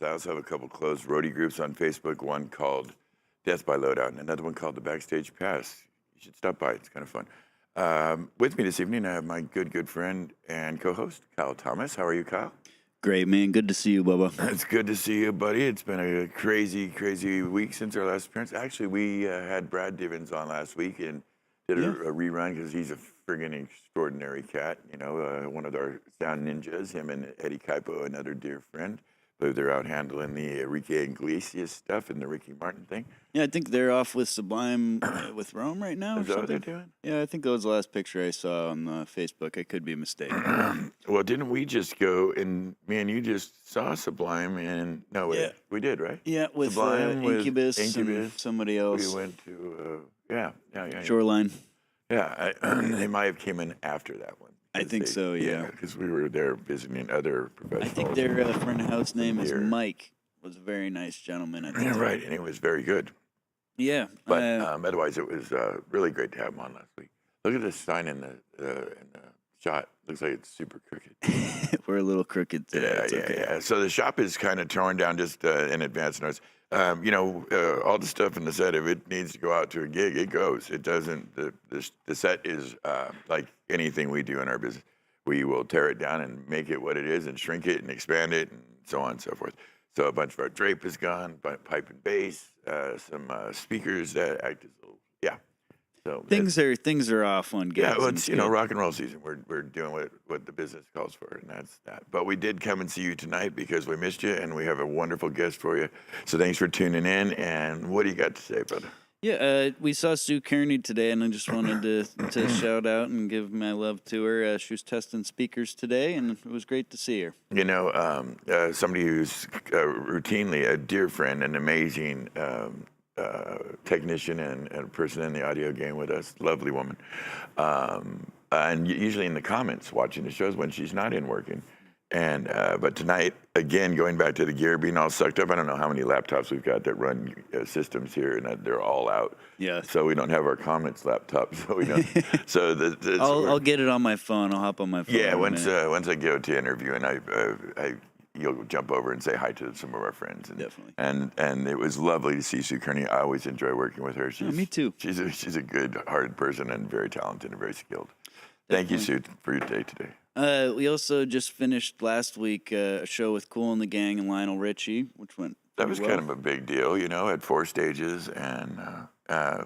I also have a couple closed roadie groups on Facebook. One called Death by Loadout, and another one called The Backstage Pass. You should stop by; it's kind of fun. With me this evening, I have my good friend and co-host Kyle Thomas. How are you, Kyle? Great, man. Good to see you, Bubba. It's good to see you, buddy. It's been a crazy week since our last appearance. Actually, we had Brad Divins on last week and did a rerun because he's a friggin' extraordinary cat. You know, one of our sound ninjas. Him and Eddie Kaipo, another dear friend. They're out handling the Enrique Iglesias stuff and the Ricky Martin thing. Yeah, I think they're off with Sublime with Rome right now. Is that what they're doing? Yeah, I think that was the last picture I saw on Facebook. I could be mistaken. Well, didn't we just go and me and you just saw Sublime and we did, right? Yeah, with Sublime, Incubus, with and somebody else. We went to Shoreline. Yeah, they might have came in after that one. I think so, yeah. Because we were there visiting other professionals. I think their friend of house name is Mike. Was a very nice gentleman. I think. Yeah, right, and he was very good. Yeah, but otherwise, it was really great to have him on last week. Look at this sign in the shot. Looks like it's super crooked. We're a little crooked today. Yeah. So the shop is kind of torn down just in advance notice. All the stuff in the set, if it needs to go out to a gig, it goes. It doesn't. The set is like anything we do in our business. We will tear it down and make it what it is and shrink it and expand it and so on and so forth. So a bunch of our drape is gone, pipe and bass, some speakers that act as little, So things are off on gigs. Yeah, well, it's rock and roll season. We're doing what the business calls for, and that's that. But we did come and see you tonight because we missed you, and we have a wonderful guest for you. So thanks for tuning in. And what do you got to say, brother? Yeah, we saw Sue Kearney today, and I just wanted to shout out and give my love to her. She was testing speakers today, and it was great to see her. You know, somebody who's routinely a dear friend, an amazing technician and person in the audio game with us, lovely woman. And usually in the comments watching the shows when she's not in working. And but tonight, again, going back to the gear being all sucked up, I don't know how many laptops we've got that run systems here, and they're all out. Yeah. So we don't have our comments laptop, so we don't. So I'll get it on my phone. I'll hop on my phone. Yeah, once I go to interview, and you'll jump over and say hi to some of our friends. And, definitely. And it was lovely to see Sue Kearney. I always enjoy working with her. Me too. She's a good, hard person and very talented and very skilled. Thank you, Sue, for your day today. We also just finished last week a show with Kool and the Gang and Lionel Richie, which went That was kind of a big deal, at 4 stages, and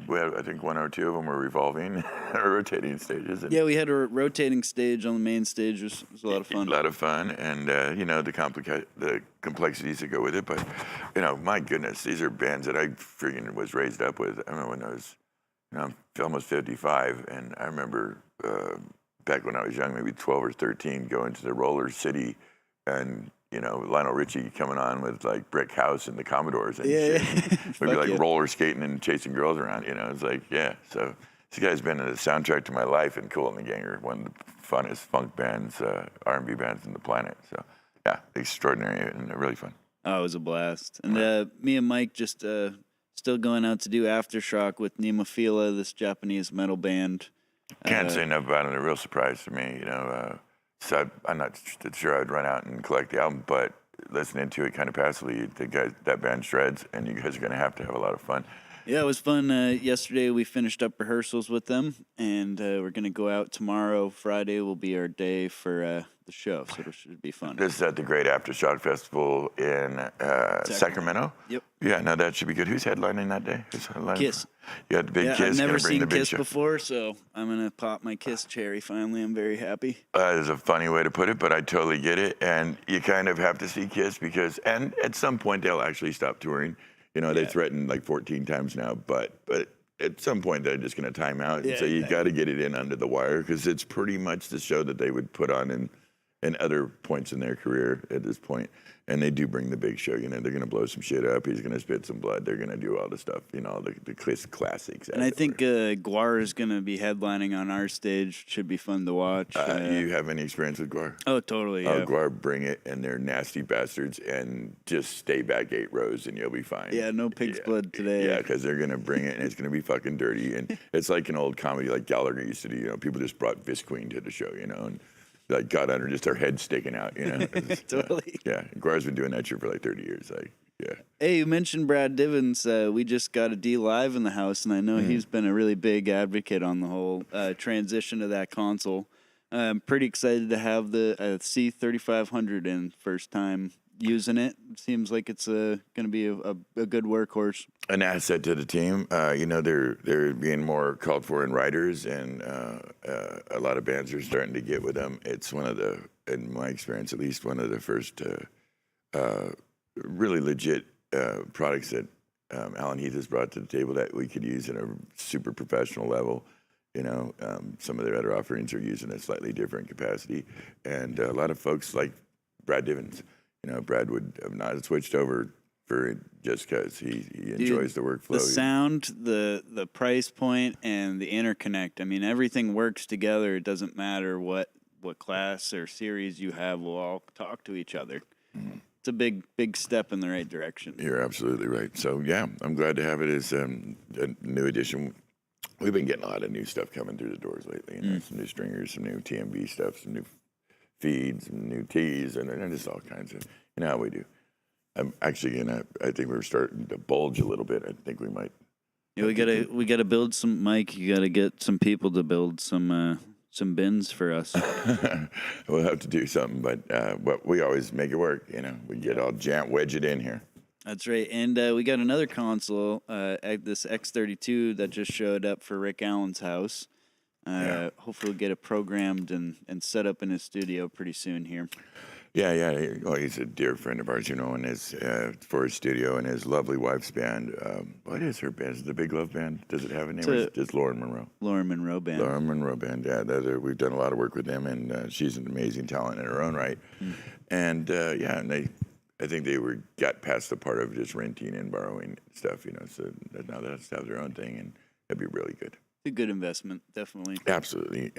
we had, I think, 1 or 2 of them were revolving or rotating stages. And we had a rotating stage on the main stage. It was a lot of fun. A lot of fun, and the complexities that go with it. But my goodness, these are bands that I freaking was raised up with. I remember when I was, almost 55, and I remember back when I was young, maybe 12 or 13, going to the Roller City, and Lionel Richie coming on with like Brick House and the Commodores and shit. We'd be like roller skating and chasing girls around, It's like, so this guy's been a soundtrack to my life, and Kool and the Gang are one of the funnest funk bands, R&B bands on the planet. So yeah, extraordinary and really fun. Oh, it was a blast. And me and Mike just still going out to do Aftershock with Nemophila, this Japanese metal band. Can't say enough about it. A real surprise to me, So I'm not sure I'd run out and collect the album, but listening to it kind of passively, that band shreds, and you guys are going to have a lot of fun. Yeah, it was fun. Yesterday we finished up rehearsals with them, and we're going to go out tomorrow. Friday will be our day for the show, so it should be fun. This is at the Great Aftershock Festival in Sacramento? Yep. Yeah, no, that should be good. Who's headlining that day? Kiss. You had the big Kiss. I've never seen Kiss show before, so I'm going to pop my Kiss cherry finally. I'm very happy. That is a funny way to put it, but I totally get it. And you kind of have to see Kiss and at some point they'll actually stop touring. They threatened like 14 times now, but at some point they're just going to time out. And so you got to get it in under the wire because it's pretty much the show that they would put on in other points in their career at this point. And they do bring the big show. They're going to blow some shit up. He's going to spit some blood. They're going to do all the stuff, the classics. And I think Guar is going to be headlining on our stage. Should be fun to watch. You have any experience with Guar? Oh, totally. Oh, Guar, bring it. And they're nasty bastards. And just stay back 8 rows and you'll be fine. Yeah, no pig's blood today. Yeah, because they're going to bring it and it's going to be fucking dirty. And it's like an old comedy like Gallagher used to do. People just brought Visqueen to the show, and like got under, just our head sticking out, you know. Totally. Yeah, Guar's been doing that shit for like 30 years. Like, yeah. Hey, you mentioned Brad Divins. We just got a D Live in the house, and I know he's been a really big advocate on the whole transition to that console. I'm pretty excited to have the C3500 in first time using it. Seems like it's going to be a good workhorse. An asset to the team. You know, they're being more called for in writers, and a lot of bands are starting to get with them. It's one of the, in my experience at least, one of the first really legit products that Alan Heath has brought to the table that we could use in a super professional level. You know, some of their other offerings are using a slightly different capacity, and a lot of folks like Brad Divins. You know, Brad would have not switched over for it just because he enjoys the workflow. The sound, the price point, and the interconnect. I mean, everything works together. It doesn't matter what class or series you have. We'll all talk to each other. Mm-hmm. It's a big step in the right direction. You're absolutely right. So, yeah, I'm glad to have it as a new addition. We've been getting a lot of new stuff coming through the doors lately. You know, some new stringers, some new TMB stuff, some new feeds, some new tees, and just all kinds of, you know how we do. I'm actually I think we're starting to bulge a little bit. I think we might. Yeah, we gotta build some, Mike. You gotta get some people to build some bins for us. We'll have to do something, but we always make it work. You know, we get all wedge it in here. That's right, and we got another console, this X32 that just showed up for Rick Allen's house. Hopefully we'll get it programmed and set up in his studio pretty soon here. Yeah. Well, he's a dear friend of ours, you know, and his for his studio and his lovely wife's band. What is her band? Is it the Big Love Band? Does it have a name? Or is it just Lauren Monroe? Lauren Monroe Band. Lauren Monroe Band. Yeah, we've done a lot of work with them, and she's an amazing talent in her own right. And I think they got past the part of just renting and borrowing stuff, you know. So now they have to have their own thing, and that'd be really good. It's a good investment, definitely. Absolutely.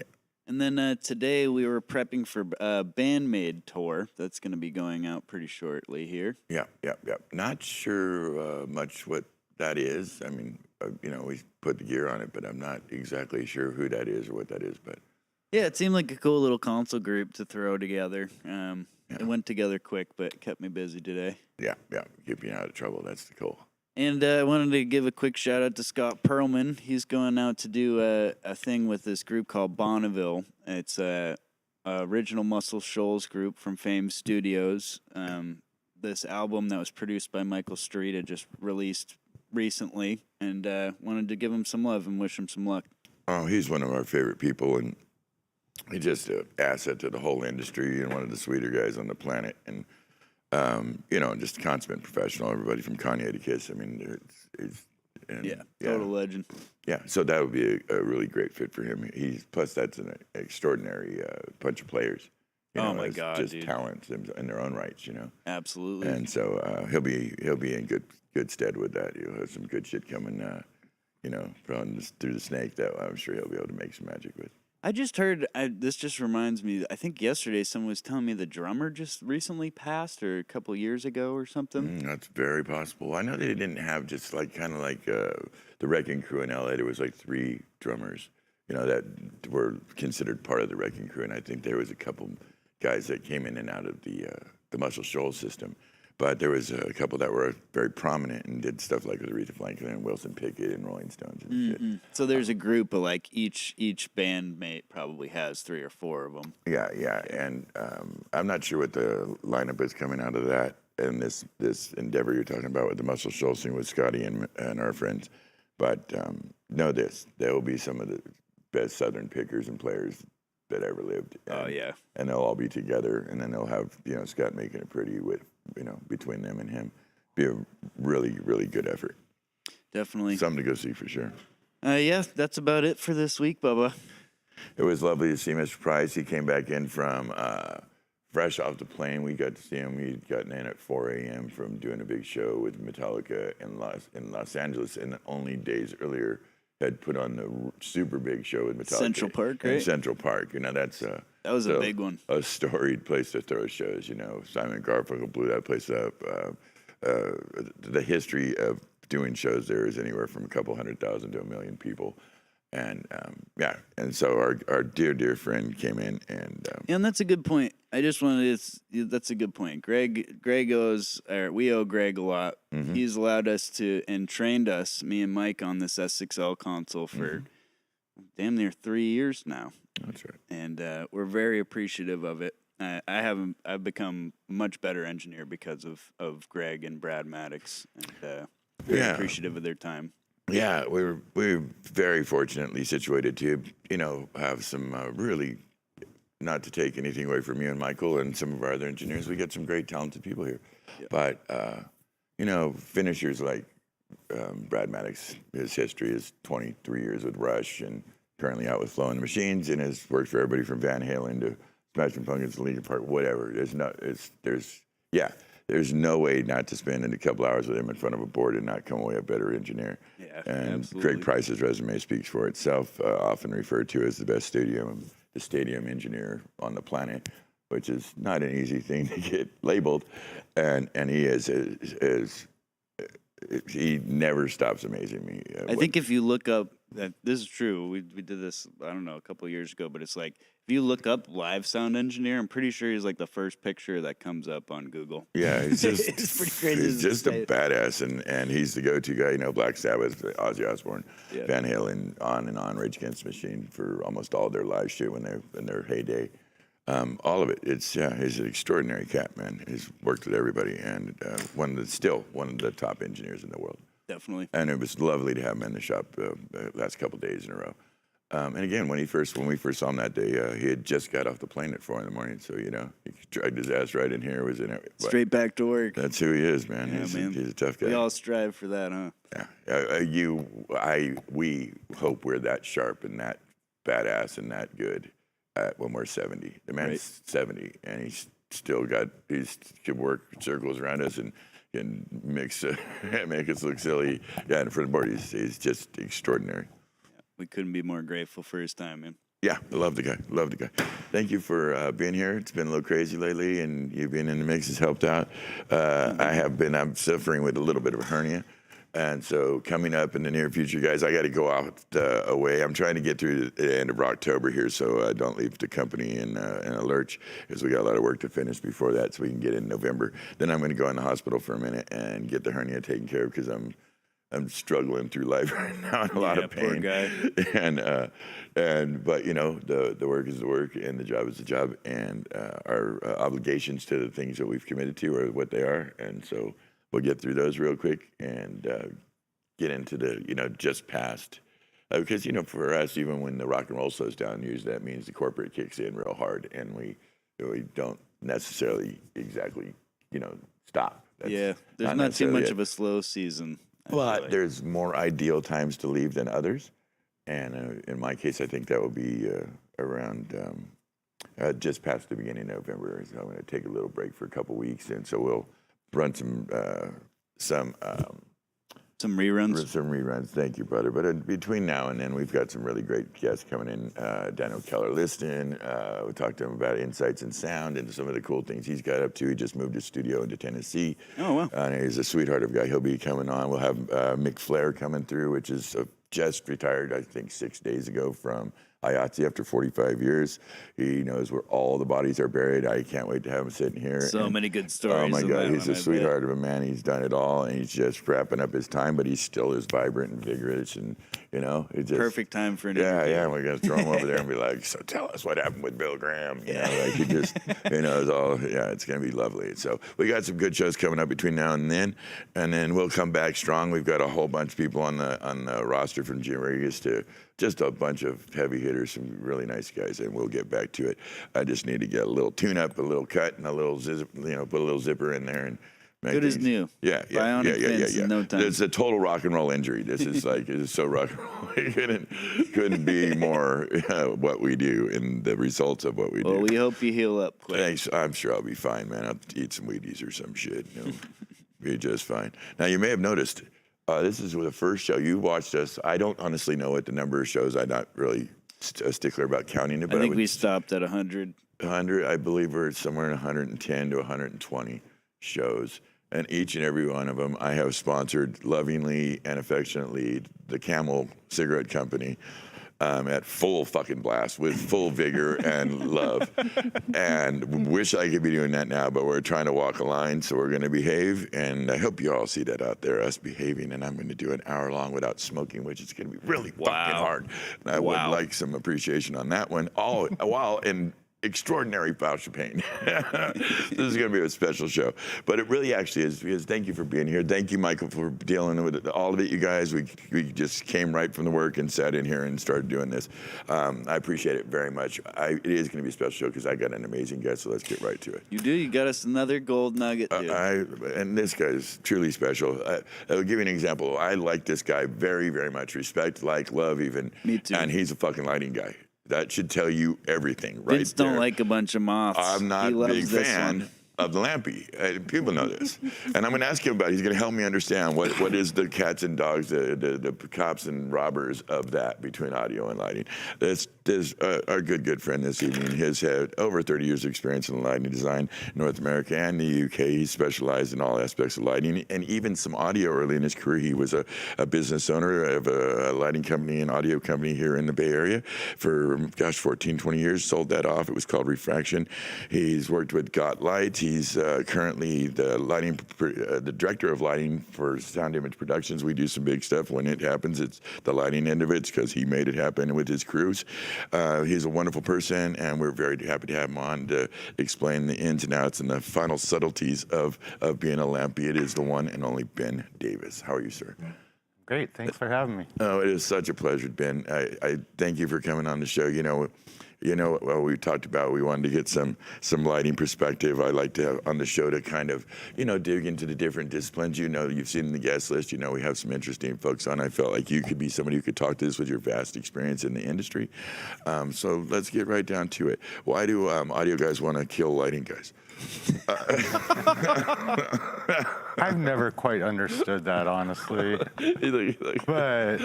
And then today we were prepping for a Bandmade tour that's going to be going out pretty shortly here. Yeah. Not sure much what that is. I mean, you know, we put the gear on it, but I'm not exactly sure who that is or what that is. But yeah, it seemed like a cool little console group to throw together. It went together quick, but kept me busy today. Yeah, keep you out of trouble. That's the goal. And I wanted to give a quick shout out to Scott Perlman. He's going out to do a thing with this group called Bonneville. It's a original Muscle Shoals group from Fame Studios. This album that was produced by Michael Street had just released recently, and wanted to give him some love and wish him some luck. Oh, he's one of our favorite people, and he's just an asset to the whole industry and one of the sweeter guys on the planet. And you know, just a consummate professional. Everybody from Kanye to Kiss. I mean, total legend. Yeah, so that would be a really great fit for him. Plus that's an extraordinary bunch of players. You know, my God, just dude. Talents in their own rights. You know, Absolutely. and so he'll be in good stead with that. He'll have some good shit coming. You know, through the snake that I'm sure he'll be able to make some magic with. I just heard, this just reminds me, I think yesterday someone was telling me the drummer just recently passed, or a couple years ago or something. That's very possible. I know they didn't have just kind of like the Wrecking Crew in LA. There was like 3 drummers, you know, that were considered part of the Wrecking Crew. And I think there was a couple guys that came in and out of the Muscle Shoals system. But there was a couple that were very prominent and did stuff like with Aretha Franklin and Wilson Pickett and Rolling Stones and shit. So there's a group of like each bandmate probably has 3 or 4 of them. Yeah. And I'm not sure what the lineup is coming out of that and this endeavor you're talking about with the Muscle Shoals thing with Scotty and our friends. But know this, there will be some of the best Southern pickers and players that ever lived. And, and they'll all be together, and then they'll have, you know, Scott making it pretty with, you know, between them and him. Be a really, really good effort. Definitely. Something to go see for sure. Yeah, that's about it for this week, Bubba. It was lovely to see Mr. Price. He came back in from fresh off the plane. We got to see him. He'd gotten in at 4 a.m. from doing a big show with Metallica in Los Angeles, and only days earlier had put on the super big show with Metallica. Central Park, right? In Central Park. You know, that was a big one. A storied place to throw shows. You know, Simon Garfunkel blew that place up. The history of doing shows there is anywhere from a couple 100,000 to 1 million people. And yeah, and so our dear friend came in, and And that's a good point. I just wanted to. That's a good point. Greg owes, or we owe Greg a lot. He's allowed us to and trained us, me and Mike, on this S6L console for damn near 3 years now. that's right. And we're very appreciative of it. I've become a much better engineer because of Greg and Brad Maddox, and very Yeah. appreciative of their time. Yeah, we're very fortunately situated to have some really, not to take anything away from you and Michael and some of our other engineers. We got some great talented people here, but finishers like Brad Maddox, his history is 23 years with Rush and currently out with Flow in the Machines, and has worked for everybody from Van Halen to Smashing Pumpkins, Linkin Park, whatever. There's no way not to spend a couple hours with him in front of a board and not come away a better engineer. Yeah, and absolutely. Craig Price's resume speaks for itself. Often referred to as the stadium engineer on the planet, which is not an easy thing to get labeled. And he he never stops amazing me. I think if you look up, that this is true. We did this, I don't know, a couple of years ago, but it's like if you look up live sound engineer, I'm pretty sure he's like the first picture that comes up on Google. Yeah, he's just It's pretty crazy he's to just a say. badass, and he's the go-to guy. Black Sabbath, Ozzy Osbourne, Yeah. Van Halen, on and on, Rage Against the Machine for almost all their live shit when they're in their heyday. All of it. He's an extraordinary cat, man. He's worked with everybody, and one of the top engineers in the world. Definitely. And it was lovely to have him in the shop the last couple of days in a row. And again, when we first saw him that day, he had just got off the plane at 4 a.m. So he dragged his ass right in here. Was in it. Straight back to work. That's who he is, man. Yeah, He's a tough guy. We all strive for that, huh? Yeah. We hope we're that sharp and that badass and that good when we're 70. The man's 70, and he's still can work circles around us and can make us look silly. Yeah, and for the board, he's just extraordinary. We couldn't be more grateful for his time, man. Yeah, I love the guy. Thank you for being here. It's been a little crazy lately, and you being in the mix has helped out. I'm suffering with a little bit of a hernia. And so coming up in the near future, guys, I got to go out away. I'm trying to get through the end of October here, so I don't leave the company in a lurch, because we got a lot of work to finish before that, so we can get in November. Then I'm going to go in the hospital for a minute and get the hernia taken care of, because I'm struggling through life right now in a lot of pain. Poor guy. But the work is the work and the job is the job, and our obligations to the things that we've committed to are what they are, and so we'll get through those real quick and get into the just past, because for us, even when the rock and roll slows down, usually that means the corporate kicks in real hard, and we don't necessarily exactly stop. There's not too much of a slow season. But there's more ideal times to leave than others. And in my case, I think that will be around just past the beginning of November. So I'm going to take a little break for a couple weeks. And so we'll run some reruns. Some reruns. Thank you, brother. But in between now and then, we've got some really great guests coming in. Daniel Keller-Liston. We talked to him about insights in sound and some of the cool things he's got up to. He just moved his studio into Tennessee. Oh, wow. And he's a sweetheart of a guy. He'll be coming on. We'll have Mick Flair coming through, which is just retired, I think, 6 days ago from IATSE after 45 years. He knows where all the bodies are buried. I can't wait to have him sitting here. So many good stories. Oh, my God. He's a I sweetheart of a man. He's done it all, and he's just wrapping up his time, but he's still as vibrant and vigorous, and, it's just... Perfect time for an Yeah, interview. yeah. We're going to throw him over there and be like, so tell us what happened with Bill Graham. He just, it's all, it's going to be lovely. So we got some good shows coming up between now and then we'll come back strong. We've got a whole bunch of people on the roster from Jim Regis to just a bunch of heavy hitters, some really nice guys, and we'll get back to it. I just need to get a little tune-up, a little cut, and a little put a little zipper in there and make Good as things- new. Yeah. Bionic Vince in no time. It's a total rock and roll injury. This is it is so rock and roll. It couldn't be more what we do and the results of what we do. Well, we hope you heal up quick. Thanks. I'm sure I'll be fine, man. I'll eat some Wheaties or some shit. Be just fine. Now, you may have noticed, this is the first show you watched us. I don't honestly know what the number of shows. I'm not really a stickler about counting it. But I think we stopped at 100. 100, I believe we're somewhere in 110 to 120 shows. And each and every one of them, I have sponsored lovingly and affectionately the Camel Cigarette Company. at full fucking blast with full vigor and love. And wish I could be doing that now, but we're trying to walk a line, so we're going to behave. And I hope you all see that out there, us behaving. And I'm going to do an hour long without smoking, which is going to be really fucking hard. And I would like some appreciation on that one, all while in extraordinary foul champagne. This is going to be a special show, but it really actually is, because thank you for being here. Thank you, Michael, for dealing with all of it. You guys, we just came right from the work and sat in here and started doing this. I appreciate it very much. It is going to be a special show because I got an amazing guest, so let's get right to it. You do. You got us another gold nugget, dude. And this guy is truly special. I'll give you an example. I like this guy very, very much. Respect, like, love even. Me too. And he's a fucking lighting guy. That should tell you everything, right? Vince don't like a bunch of moths. I'm not a big fan of the lampy. People know this. And I'm going to ask him about it. He's going to help me understand what is the cats and dogs, the cops and robbers of that between audio and lighting. There's our good friend this evening. He's had over 30 years of experience in lighting design in North America and the UK. He specialized in all aspects of lighting and even some audio early in his career. He was a business owner of a lighting company and audio company here in the Bay Area for, 14, 20 years. Sold that off. It was called Refraction. He's worked with Got Light. He's currently the director of lighting for Sound Image Productions. We do some big stuff. When it happens, it's the lighting end of it because he made it happen with his crews. He's a wonderful person, and we're very happy to have him on to explain the ins and outs and the final subtleties of being a lampy. It is the one and only Ben Davis. How are you, sir? Great. Thanks for having me. Oh, it is such a pleasure, Ben. I thank you for coming on the show. Well, we talked about we wanted to get some lighting perspective. I like to have on the show to kind of, dig into the different disciplines. You've seen the guest list. We have some interesting folks on. I felt like you could be somebody who could talk to this with your vast experience in the industry. So let's get right down to it. Why do audio guys want to kill lighting guys? I've never quite understood that, honestly. But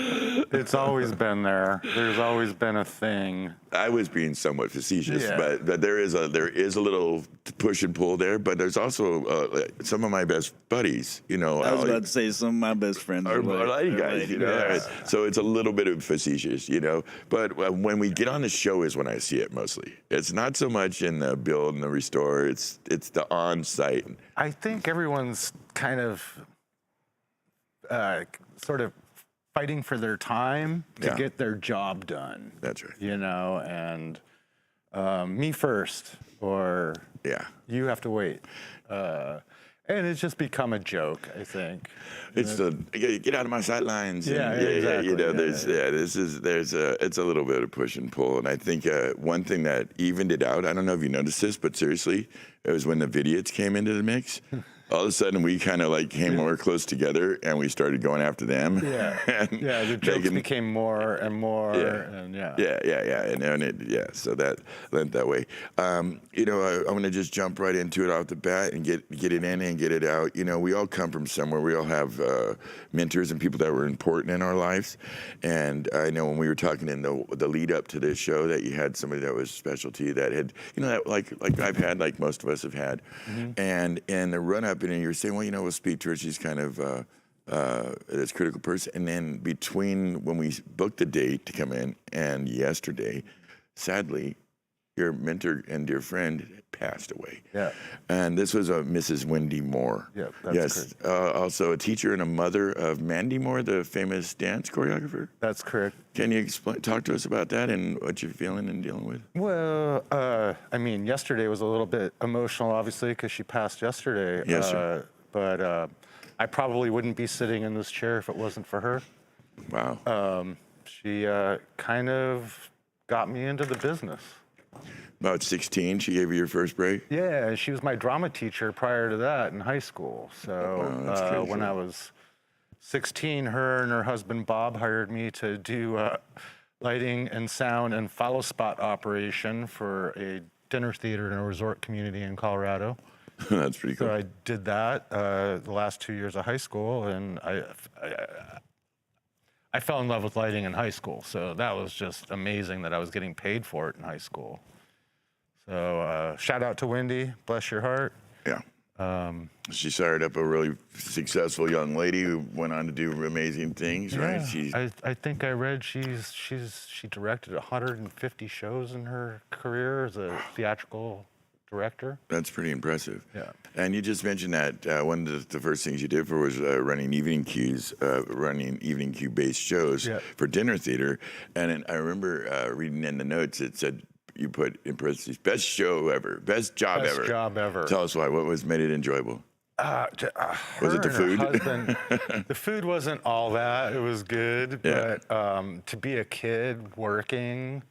it's always been there. There's always been a thing. I was being somewhat facetious, but there is a little push and pull there. But there's also some of my best buddies. I was about to say some of my best friends are lighting guys. Yes. So it's a little bit of facetious, But when we get on the show is when I see it mostly. It's not so much in the build and the restore. It's the on-site. I think everyone's kind of sort of fighting for their time to get their job done. That's right. And me first, or you have to wait. And it's just become a joke, I think. It's get out of my sight lines. Exactly. It's a little bit of push and pull. And I think one thing that evened it out, I don't know if you noticed this, but seriously, it was when the Vidiots came into the mix. All of a sudden, we kind of came more close together, and we started going after them. The jokes became more and more. So that went that way. I'm going to just jump right into it off the bat and get it in and get it out. We all come from somewhere. We all have mentors and people that were important in our lives. And I know when we were talking in the lead up to this show that you had somebody that was specialty that had, like I've had, like most of us have had. And in the run up, and you were saying, we'll speak to her. She's kind of this critical person. And then between when we booked the date to come in and yesterday, sadly, your mentor and dear friend passed away. And this was Mrs. Wendy Moore. That's correct. Also a teacher and a mother of Mandy Moore, the famous dance choreographer. That's correct. Can you talk to us about that and what you're feeling and dealing with? Well, yesterday was a little bit emotional, obviously, because she passed yesterday. Yes, sir. But I probably wouldn't be sitting in this chair if it wasn't for her. Wow. She kind of got me into the business. About 16, she gave you your first break? Yeah, she was my drama teacher prior to that in high school. So when I was 16, her and her husband Bob hired me to do lighting and sound and follow spot operation for a dinner theater in a resort community in Colorado. That's pretty cool. So I did that the last 2 years of high school, and I fell in love with lighting in high school. So that was just amazing that I was getting paid for it in high school. So shout out to Wendy, bless your heart. Yeah. She started up a really successful young lady who went on to do amazing things, right? I think I read she directed 150 shows in her career as a theatrical director. That's pretty impressive. Yeah. And you just mentioned that one of the first things you did for was running evening cue-based shows for dinner theater. And then I remember reading in the notes, it said you put in parentheses, best show ever, best job ever. Best job ever. Tell us why. What made it enjoyable? Was it the food? Husband, the food wasn't all that. It was good, but to be a kid working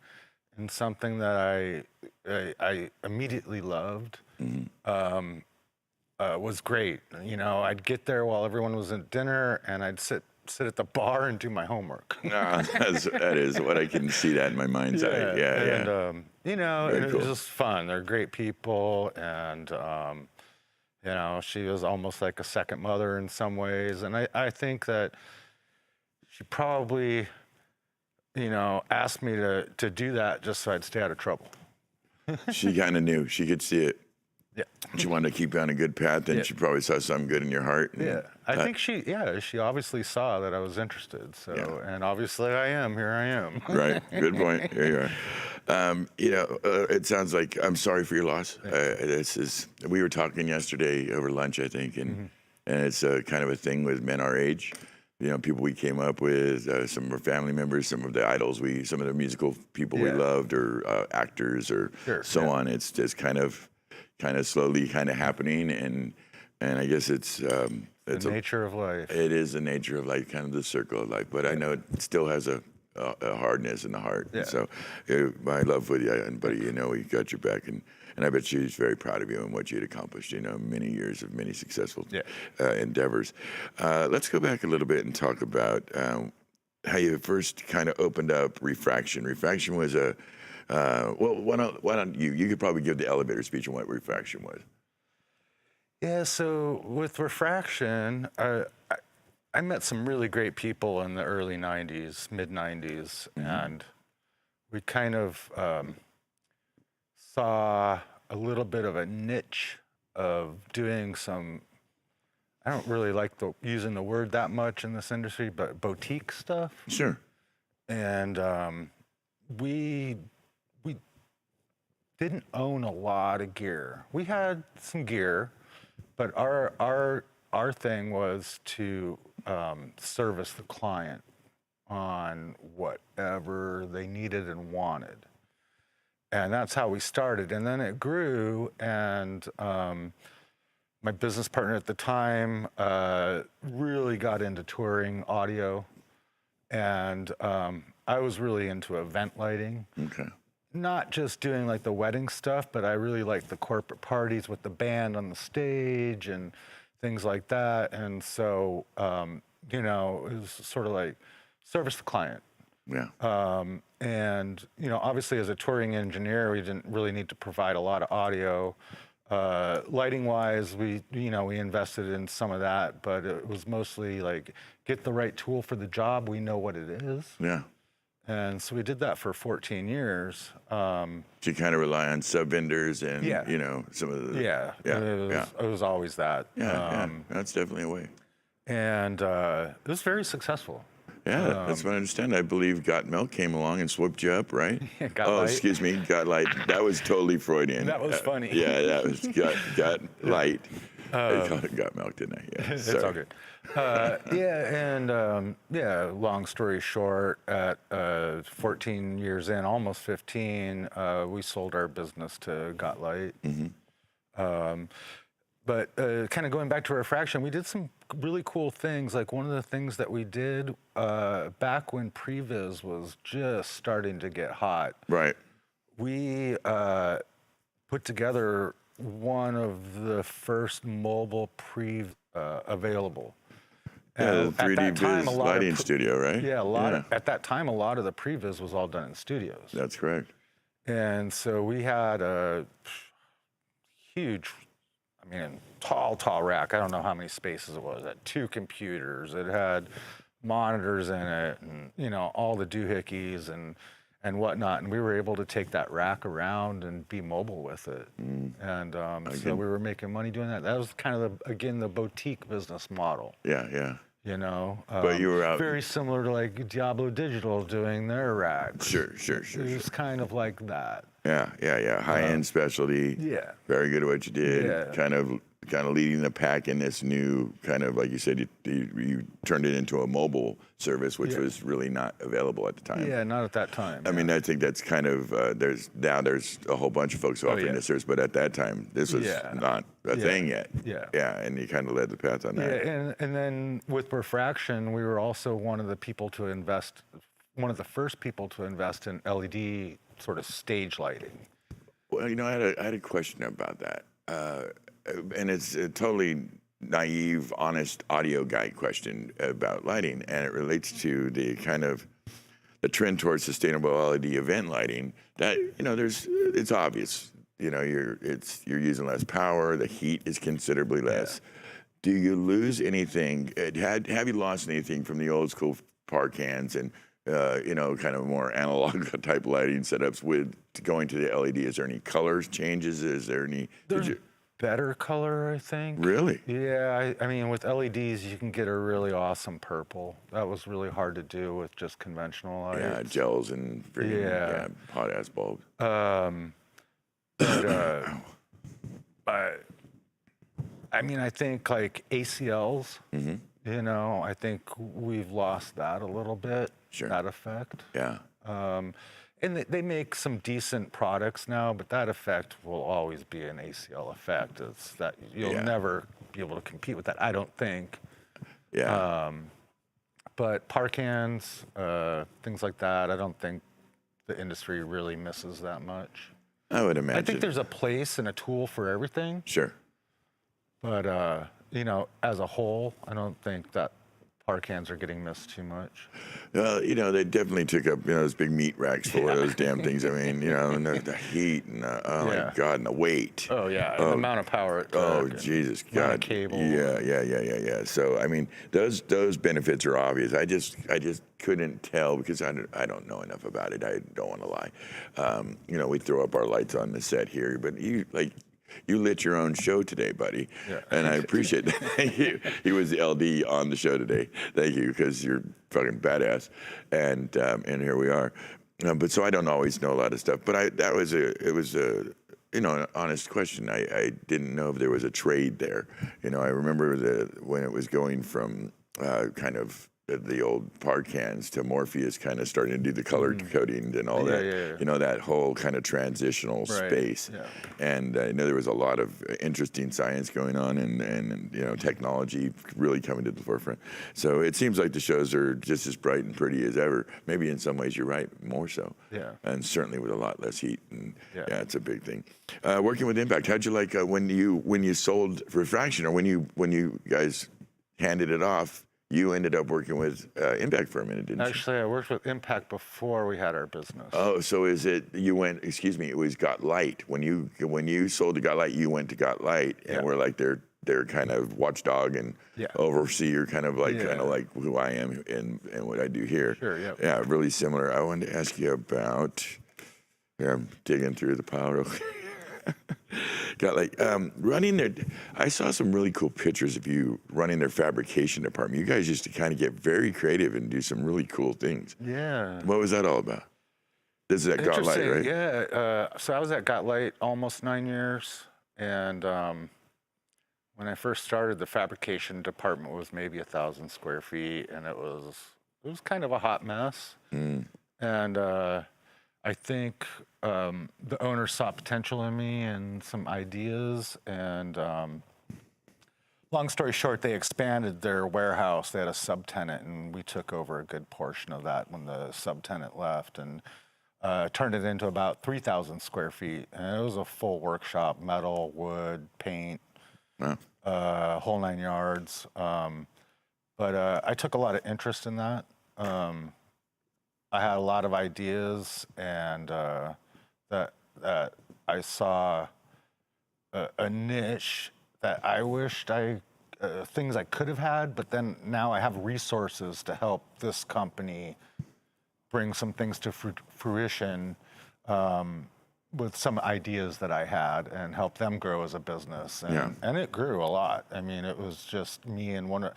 in something that I immediately loved was great. You know, I'd get there while everyone was at dinner, and I'd sit at the bar and do my homework. That is what I can see that in my mind's eye. Yeah, and, you know, Very it cool. was just fun. They're great people, and you know, she was almost like a second mother in some ways. And I think that she probably, you know, asked me to do that just so I'd stay out of trouble. She kind of knew. She could see it. Yeah. She wanted to keep you on a good path, and she probably saw something good in your heart. Yeah. I think she obviously saw that I was interested. So, and obviously I am. Here I am. Right. Good point. Here you are. You know, it sounds like I'm sorry for your loss. We were talking yesterday over lunch, I think, and it's kind of a thing with men our age. You know, people we came up with, some of our family members, some of the idols some of the musical people we loved, or actors, or on. It's just kind of slowly kind of happening, and I guess it's the nature of life. It is the nature of life, kind of the circle of life. But I know it still has a hardness in the heart. Yeah. So my love with you, and buddy, you know, we got your back, and I bet she's very proud of you and what you'd accomplished. You know, many years of many successful endeavors. Let's go back a little bit and talk about how you first kind of opened up Refraction. Refraction was well, why don't you? You could probably give the elevator speech on what Refraction was. Yeah, so with Refraction, I met some really great people in the early 90s, mid 90s, and we kind of saw a little bit of a niche of doing some, I don't really like using the word that much in this industry, but boutique stuff. Sure. And we didn't own a lot of gear. We had some gear, but our thing was to service the client on whatever they needed and wanted. And that's how we started. And then it grew, and my business partner at the time really got into touring audio. And I was really into event lighting. Okay. Not just doing like the wedding stuff, but I really liked the corporate parties with the band on the stage and things like that. And so, you know, it was sort of like service the client. Yeah. And, you know, obviously as a touring engineer, we didn't really need to provide a lot of audio. Lighting wise, we invested in some of that, but it was mostly like get the right tool for the job. We know what it is. Yeah. And so we did that for 14 years. You kind of rely on sub vendors and, you know, some of the. It was always that. Yeah, that's definitely a way. And it was very successful. Yeah, that's what I understand. I believe Got Milk came along and swooped you up, right? Got Light. Excuse me, Got Light. That was totally Freudian. That was funny. Yeah, that was Got Light. I called it Got Milk, didn't I? Yeah, it's all good. Long story short, at 14 years in, almost 15, we sold our business to Got Light. But kind of going back to Refraction, we did some really cool things. Like one of the things that we did back when previs was just starting to get hot. Right. We put together one of the first mobile available. Yeah, the 3D Viz lighting studio, right? Yeah, at that time, a lot of the previs was all done in studios. That's correct. And so we had a huge, tall rack. I don't know how many spaces it was. It had 2 computers. It had monitors in it, and all the doohickeys, and and whatnot. And we were able to take that rack around and be mobile with it. And so we were making money doing that. That was kind of, again, the boutique business model. Yeah, yeah. You know, But you were out. very similar to like Diablo Digital doing their racks. Sure. It was kind of like that. Yeah. High-end specialty. Yeah. Very good at what you did. Yeah. Kind of leading the pack in this new kind of, like you said, you turned it into a mobile service, which was really not available at the time. Yeah, not at that time. I mean, I think that's kind of there's a whole bunch of folks offering this service, but at that time, this was not a thing yet. Yeah, and you kind of led the path on that. Yeah, and then with refraction, we were also one of the first people to invest in LED sort of stage lighting. Well, you know, I had a question about that, and it's a totally naive, honest audio guy question about lighting, and it relates to the kind of the trend towards sustainable LED event lighting. That, you know, it's obvious. You know, you're using less power. The heat is considerably less. Do you lose anything? Have you lost anything from the old school par cans and you know, kind of more analog type lighting setups with going to the LED? Is there any colors changes? Is there any? Better color, I think. Really? Yeah, I mean, with LEDs, you can get a really awesome purple. That was really hard to do with just conventional lights. Yeah, gels and freaking hot ass bulbs. I mean, I think like ACLs, you know, I think we've lost that a little bit, that effect. Yeah. And they make some decent products now, but that effect will always be an ACL effect. It's that you'll never be able to compete with that, I don't think. Yeah. But par cans, things like that, I don't think the industry really misses that much. I would imagine. I think there's a place and a tool for everything. Sure. But, you know, as a whole, I don't think that par cans are getting missed too much. You know, they definitely took up, you know, those big meat racks full of those damn things. I mean, you know, and the heat and oh my God, and the weight. Oh yeah, and the amount of power it took. Oh Jesus God. Cable. Yeah. So I mean, those benefits are obvious. I just couldn't tell because I don't know enough about it. I don't want to lie. You know, we throw up our lights on the set here, but you lit your own show today, buddy, and I appreciate that. Thank you. He was the LD on the show today. Thank you, because you're fucking badass, and here we are. But so I don't always know a lot of stuff. But it was a you know, an honest question. I didn't know if there was a trade there. You know, I remember when it was going from kind of the old par cans to Morpheus kind of starting to do the color coding and all that. You know, that whole kind of transitional space. Yeah. And I know there was a lot of interesting science going on and you know, technology really coming to the forefront. So it seems like the shows are just as bright and pretty as ever. Maybe in some ways you're right, more so. Yeah. And certainly with a lot less heat. And yeah, it's a big thing. Working with Impact, how'd you like when you sold Refraction, or when you guys handed it off? You ended up working with Impact for a minute, didn't you? Actually, I worked with Impact before we had our business. Oh, so it was Got Light. When you sold to Got Light, you went to Got Light, and we're like their kind of watchdog and overseer, kind of like who I am and what I do here. Sure, yeah. Yeah, really similar. I wanted to ask you about, here I'm digging through the pile. Got like running their. I saw some really cool pictures of you running their fabrication department. You guys used to kind of get very creative and do some really cool things. Yeah. What was that all about? This is at Got Light, right? Yeah. So I was at Got Light almost 9 years, and when I first started, the fabrication department was maybe 1,000 square feet, and it was kind of a hot mess. And I think the owner saw potential in me and some ideas, and long story short, they expanded their warehouse. They had a subtenant, and we took over a good portion of that when the subtenant left, and turned it into about 3,000 square feet. And it was a full workshop, metal, wood, paint, whole 9 yards. But I took a lot of interest in that. I had a lot of ideas, and that I saw a niche that I wished things I could have had, but then now I have resources to help this company bring some things to fruition with some ideas that I had and help them grow as a business. And it grew a lot. I mean, it was just me and one.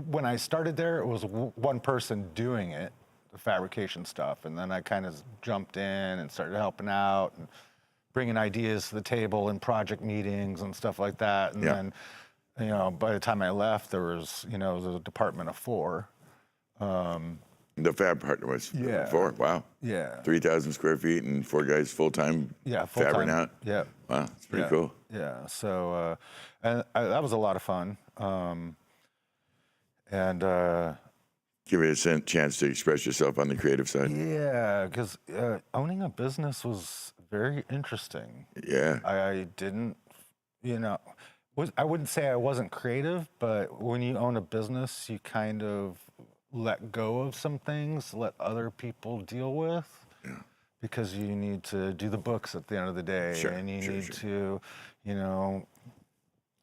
When I started there, it was one person doing it, the fabrication stuff. And then I kind of jumped in and started helping out and bringing ideas to the table in project meetings and stuff like that. And then, you know, by the time I left, there was, you know, a department of 4. The fab partner was 4. Wow. Yeah. 3,000 square feet and 4 guys full-time. Yeah, full-time. Fabbing out. Yeah. Wow, it's pretty cool. Yeah. So that was a lot of fun. Give you a chance to express yourself on the creative side. Yeah, because owning a business was very interesting. Yeah. I didn't, you know, I wouldn't say I wasn't creative, but when you own a business, you kind of let go of some things, let other people deal with. Yeah. Because you need to do the books at the end of the day, and you need to, you know,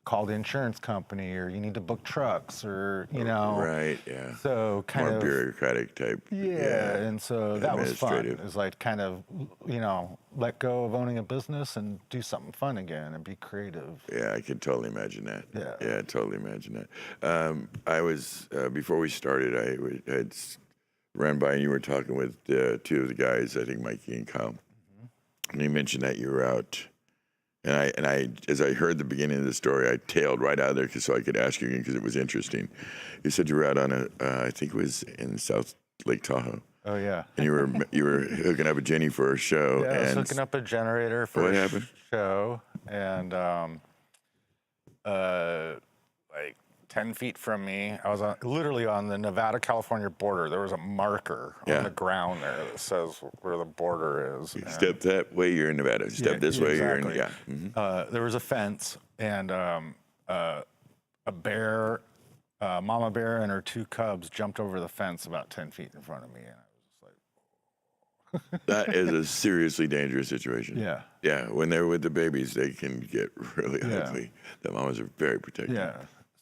call the insurance company, or you need to book trucks, or, you know. Right, yeah. So kind more of bureaucratic type. Yeah, and so that was fun. It was like kind of, you know, let go of owning a business and do something fun again and be creative. Yeah, I could totally imagine that. Yeah, totally imagine that. I was before we started, I had ran by and you were talking with 2 of the guys, I think Mikey and Kyle, and you mentioned that you were out. And I, as I heard the beginning of the story, I tailed right out of there so I could ask you again because it was interesting. You said you were out on I think it was in South Lake Tahoe. Oh yeah. And you were hooking up a Jenny for a show. Yeah, I was hooking up a generator for a show, and like 10 feet from me, I was literally on the Nevada-California border. There was a marker on the ground there that says where the border is. You step that way, you're in Nevada. Step this way, you're in, there was a fence, and a bear, mama bear and her 2 cubs jumped over the fence about 10 feet in front of me. And I was just like, that is a seriously dangerous situation. Yeah. Yeah, when they're with the babies, they can get really ugly. The mamas are very protective. Yeah.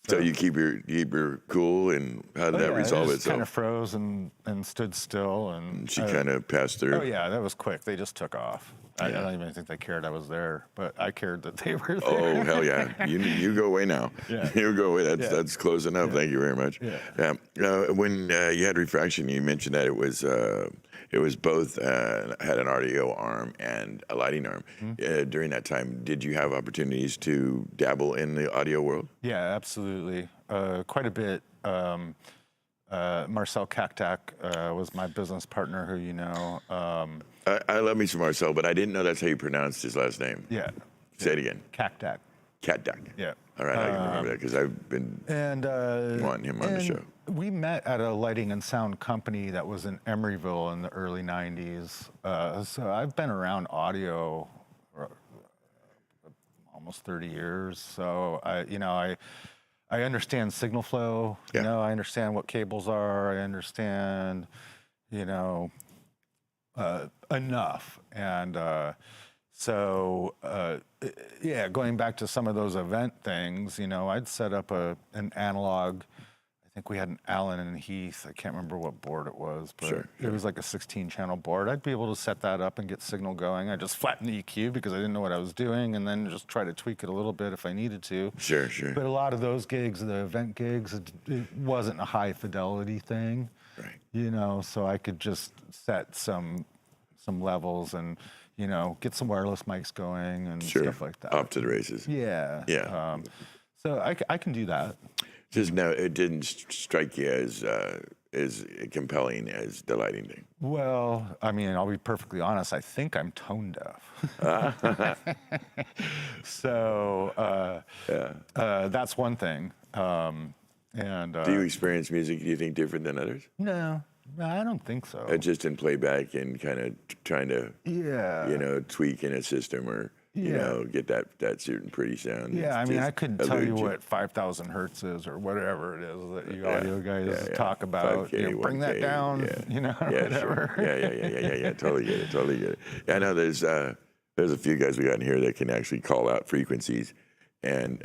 So you keep your cool, and how did that resolve I itself? Kind of froze and stood still, and she kind of passed through. Oh yeah, that was quick. They just took off. I don't even think they cared I was there, but I cared that they were there. Oh hell yeah! You go away now. Yeah. You go away. That's close enough. Thank you very much. Yeah. When you had refraction, you mentioned that it was both had an audio arm and a lighting arm. During that time, did you have opportunities to dabble in the audio world? Yeah, absolutely. Quite a bit. Marcel Kaktak was my business partner, who you know. I love me some Marcel, but I didn't know that's how you pronounced his last name. Yeah. Say it again. Kaktak. Kaktak. Yeah. All right, I can remember that because I've been wanting him on the show. We met at a lighting and sound company that was in Emeryville in the early 90s. So I've been around audio for almost 30 years. So I understand signal flow. You know, I understand what cables are. I understand, you know, enough. And going back to some of those event things, you know, I'd set up an analog. I think we had an Allen and Heath. I can't remember what board it was, but it was like a 16-channel board. I'd be able to set that up and get signal going. I just flattened the EQ because I didn't know what I was doing, and then just try to tweak it a little bit if I needed to. Sure. But a lot of those gigs, the event gigs, it wasn't a high fidelity thing. Right. You know, so I could just set some levels and, you know, get some wireless mics going and stuff like that. Up to the races. Yeah. Yeah. So I can do that. Just no, it didn't strike you as compelling as the lighting thing. Well, I mean, I'll be perfectly honest. I think I'm tone deaf. So that's one thing. Do you experience music, do you think, different than others? No, I don't think so. Just in playback and kind of trying to, you know, tweak in a system or, you know, get that certain pretty sound. Yeah, I mean, I couldn't tell you what 5,000 hertz is or whatever it is that you audio guys talk about. 5K, you know, bring 1K, that down, you know, whatever. Sure. Yeah. Totally get it. Yeah, I know there's a few guys we got in here that can actually call out frequencies, and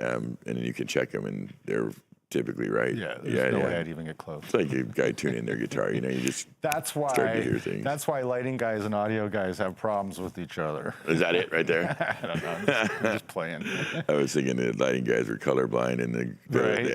then you can check them, and they're typically, right? Yeah, there's no way I'd even get close. It's like a guy tuning their guitar. You know, you just That's start to why. hear things. That's why lighting guys and audio guys have problems with each other. Is that it right there? I don't know. I'm just playing. I was thinking the lighting guys were colorblind, and Right.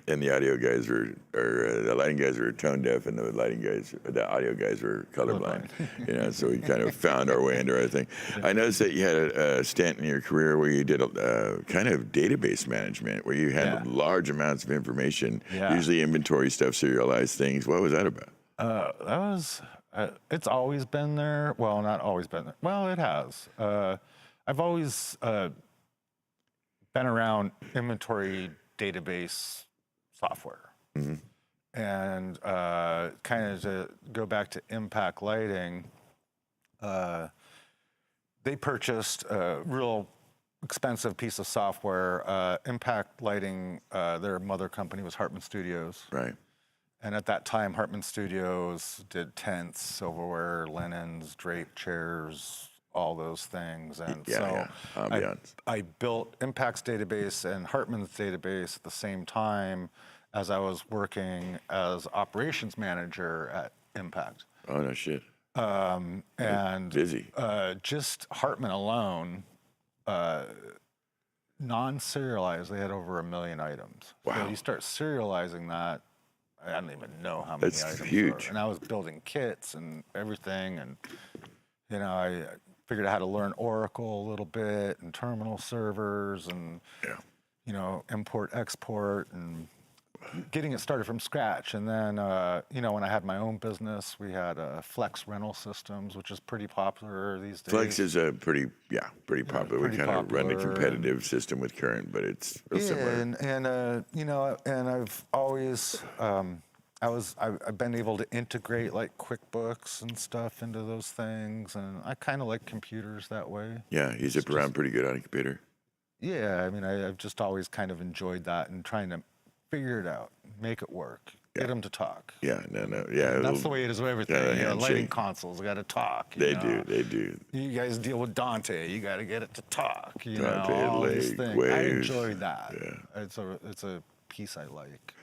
and the audio guys were, or the lighting guys were tone deaf, and the audio guys were colorblind. You know, so we kind of found our way into our thing. I noticed that you had a stint in your career where you did a kind of database management, where you handled large amounts of information, usually inventory stuff, serialized things. What was that about? That was. It's always been there. Well, not always been there. Well, it has. I've always been around inventory database software. And kind of to go back to Impact Lighting, they purchased a real expensive piece of software. Impact Lighting, their mother company was Hartman Studios. Right. And at that time, Hartman Studios did tents, silverware, linens, draped chairs, all those things. And Ambiance. I built Impact's database and Hartman's database at the same time as I was working as operations manager at Impact. Oh, no shit. And busy. Just Hartman alone, non-serialized, they had over 1 million items. Wow. So you start serializing that, I don't even know how many That's items. huge. And I was building kits and everything, and you know, I figured I had to learn Oracle a little bit and terminal servers and you know, import, export, and getting it started from scratch. And then, you know, when I had my own business, we had Flex rental systems, which is pretty popular these days. Flex is a pretty popular. pretty We kind of run a popular, competitive system with Current, but it's real similar. And you know, and I've always, I've been able to integrate like QuickBooks and stuff into those things, and I kind of like computers that way. Yeah, you zip around pretty good on a computer. Yeah, I mean, I've just always kind of enjoyed that and trying to figure it out, make it work, get them to talk. Yeah. That's the way it is with everything. You know, lighting consoles got to talk. They do. You guys deal with Dante. You got to get it to talk. You Dante, know, all these Lake, things. I Waves. enjoy that. Yeah. It's a piece I like.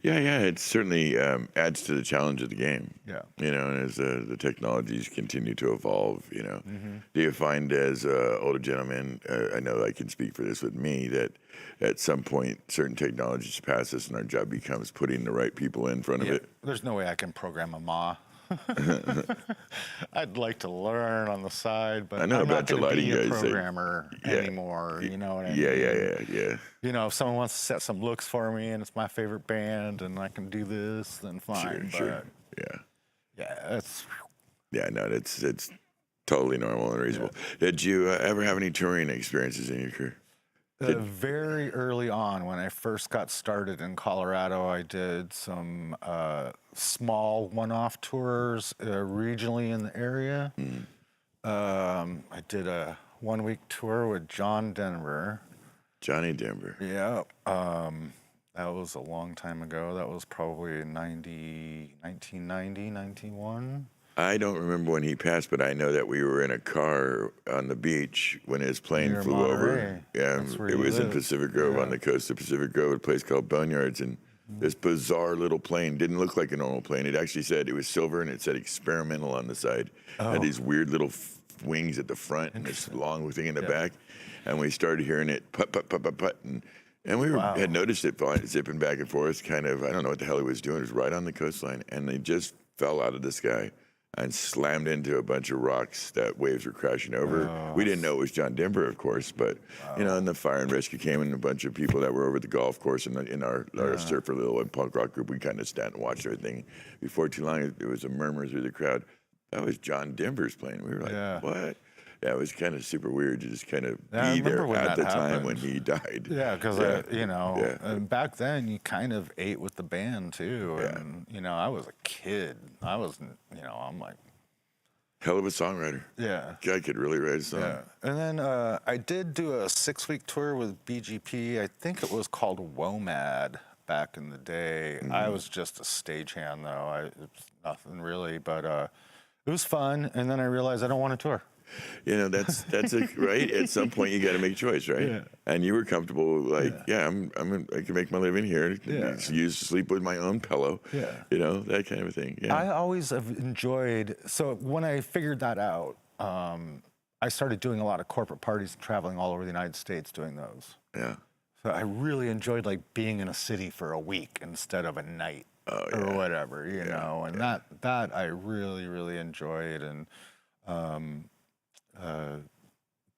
Yeah. It certainly adds to the challenge of the game. Yeah. You know, and as the technologies continue to evolve, you know, Mm-hmm. do you find as older gentlemen, I know I can speak for this with me, that at some point certain technologies pass us and our job becomes putting the right people in front of it? There's no way I can program a Ma. I'd like to learn on the side, but I know I'm about not the going to lighting be a guys, programmer anymore. You know what I mean? Yeah. You know, if someone wants to set some looks for me and it's my favorite band and I can do this, then fine. Sure. Yeah, No, it's totally normal and reasonable. Did you ever have any touring experiences in your career? very early on when I first got started in Colorado, I did some small one-off tours regionally in the area. I did a one-week tour with John Denver. Johnny Denver. Yeah. That was a long time ago. That was probably 1990, 91. I don't remember when he passed, but I know that we were in a car on the beach when his plane Near flew Monterey. over. Yeah, That's where it you was in live. Pacific Grove, on the coast of Pacific Grove, a place called Boneyards. And this bizarre little plane didn't look like a normal plane. It actually said it was silver and it said experimental on the side. Had these weird little wings at the front and this long thing in the back. And we started hearing it put, put, put, put, put. And we had noticed it zipping back and forth, kind of, I don't know what the hell it was doing. It was right on the coastline. And they just fell out of the sky and slammed into a bunch of rocks that waves were crashing over. We didn't know it was John Denver, of course, but you know, and the fire and rescue came, and a bunch of people that were over at the golf course and in our surfer little punk rock group, we kind of sat and watched everything. Before too long, there was a murmur through the crowd. That was John Denver's plane. We were like, what? Yeah, it was kind of super weird to just kind of be there at the time when he died. Yeah, because you know, and back then you kind of ate with the band too, and you know, I was a kid. I wasn't, you know, I'm like, hell of a songwriter. yeah, Guy could really write a song. yeah. And then I did do a 6-week tour with BGP. I think it was called WOMAD back in the day. I was just a stagehand though. It was nothing really, but it was fun. And then I realized I don't want to tour. That's right. At some point, you got to make a choice, right? Yeah. And you were comfortable, like, I can make my living here. Yeah. Sleep with my own pillow. Yeah. That kind of a thing. Yeah. I always have enjoyed. So when I figured that out, I started doing a lot of corporate parties, traveling all over the United States, doing those. Yeah. So I really enjoyed like being in a city for a week instead of a night or whatever, you know. And that I really enjoyed, and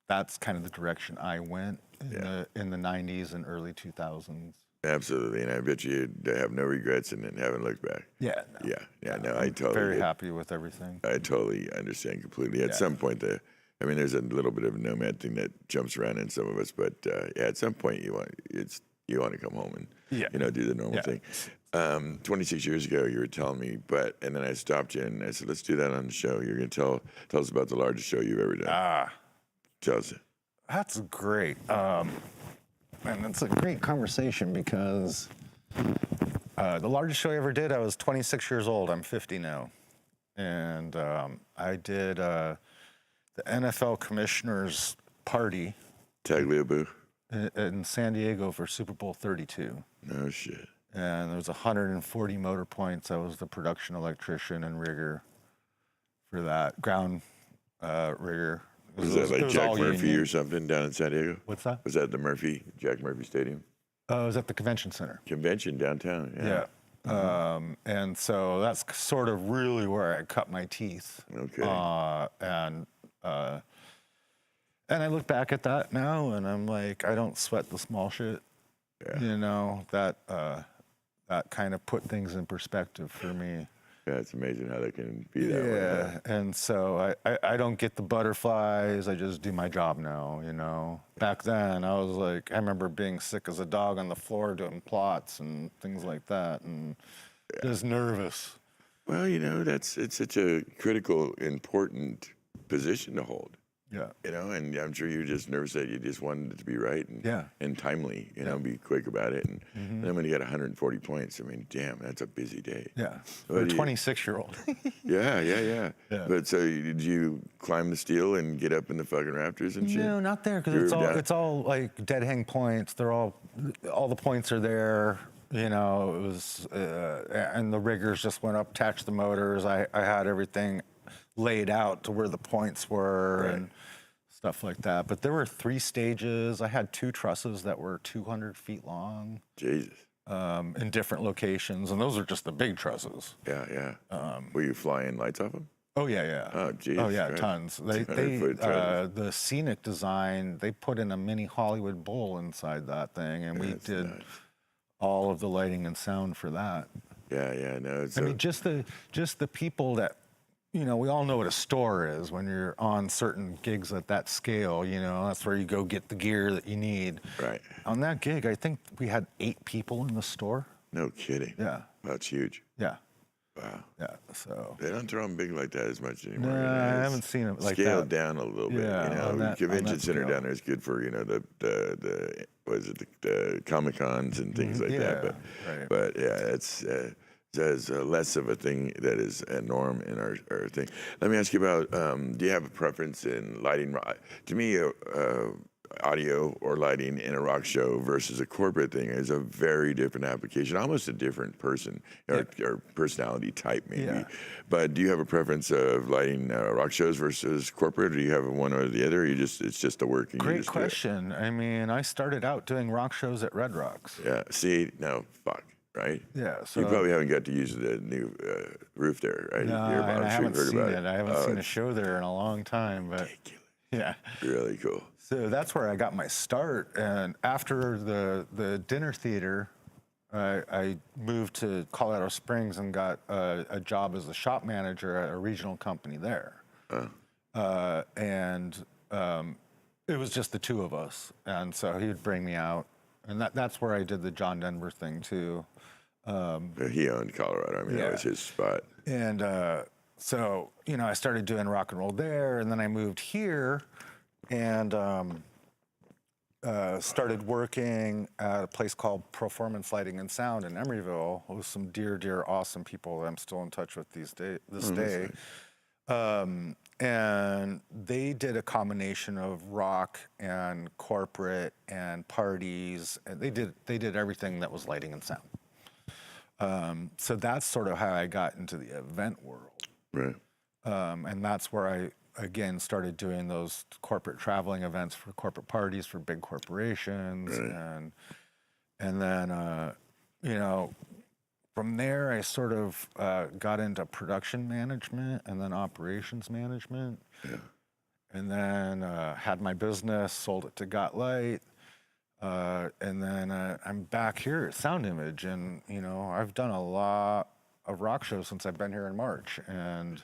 that's kind of the direction I went in the 90s and early 2000s. Absolutely, and I bet you have no regrets and haven't looked back. Yeah. No. Yeah. No, I totally. Very happy with everything. I totally understand completely. At some point, there's a little bit of a nomad thing that jumps around in some of us, but at some point you want to come home and do the normal thing. 26 years ago, you were telling me, and then I stopped you and I said, let's do that on the show. You're going to tell us about the largest show you've ever done. Tell us. That's great. And it's a great conversation because the largest show I ever did, I was 26 years old. I'm 50 now. And I did the NFL Commissioner's Party. Tagliabue. In San Diego for Super Bowl 32. No shit. And there was 140 motor points. I was the production electrician and rigger for that, ground rigger. Was that like Jack Murphy union. or something down in San Diego? What's that? Was that the Jack Murphy Stadium? It was at the convention center. Convention downtown, yeah. And so that's sort of really where I cut my teeth. Okay. And I look back at that now and I'm like, I don't sweat the small shit. Yeah. That kind of put things in perspective for me. Yeah, it's amazing how that can be that way. Yeah, and so I don't get the butterflies. I just do my job now, Back then, I was like, I remember being sick as a dog on the floor doing plots and things like that, and just nervous. Well, it's such a critical, important position to hold. Yeah. And I'm sure you were just nervous that you just wanted it to be right and timely, be quick about it. And then when you got 140 points, I mean, damn, that's a busy day. Yeah. For a 26-year-old. Yeah. But so did you climb the steel and get up in the fucking rafters and shit? No, not there, because it's all like dead hang points. They're all the points are there. It was, and the riggers just went up, attached the motors. I had everything laid out to where the points were and stuff like that. But there were 3 stages. I had 2 trusses that were 200 feet long. Jesus. In different locations, and those are just the big trusses. Yeah. Were you flying lights off them? Oh yeah. Oh geez. Oh yeah, tons. They the scenic design. They put in a mini Hollywood Bowl inside that thing, and we did all of the lighting and sound for that. Yeah. No. I mean, just the people that. We all know what a store is when you're on certain gigs at that scale, that's where you go get the gear that you need. Right. On that gig, I think we had 8 people in the store. No kidding. Yeah. That's huge. Yeah. Wow. Yeah, so. They don't throw them big like that as much anymore. Nah, I haven't seen it like that. Scaled down a little bit. Yeah, Convention center down there is good for, the Comic-Cons and things like that. But it's as less of a thing that is a norm in our thing. Let me ask you about, do you have a preference in lighting? To me, audio or lighting in a rock show versus a corporate thing is a very different application, almost a different person or personality type maybe. Yeah. But do you have a preference of lighting rock shows versus corporate, or do you have one or the other, or it's just the work? And Great question. I mean, I started out doing rock shows at Red Rocks. Yeah, see, no, fuck. Right? Yeah. So you probably haven't got to use the new roof there, right? No, I haven't seen it. I haven't seen a show there in a long time, but yeah. Really cool. So that's where I got my start. And after the dinner theater, I moved to Colorado Springs and got a job as a shop manager at a regional company there. And it was just the 2 of us. And so he would bring me out. And that's where I did the John Denver thing too. He owned Colorado. I mean, that was his spot. And so, I started doing rock and roll there, and then I moved here and started working at a place called Performance Lighting and Sound in Emeryville with some dear, awesome people that I'm still in touch with this day. And they did a combination of rock and corporate and parties. And they did everything that was lighting and sound. So that's sort of how I got into the event world. Right. And that's where I, again, started doing those corporate traveling events for corporate parties for big corporations. Right. And then, you know, from there, I sort of got into production management and then operations management. Yeah. And then had my business, sold it to Got Light. And then I'm back here at Sound Image. And, you know, I've done a lot of rock shows since I've been here in March. And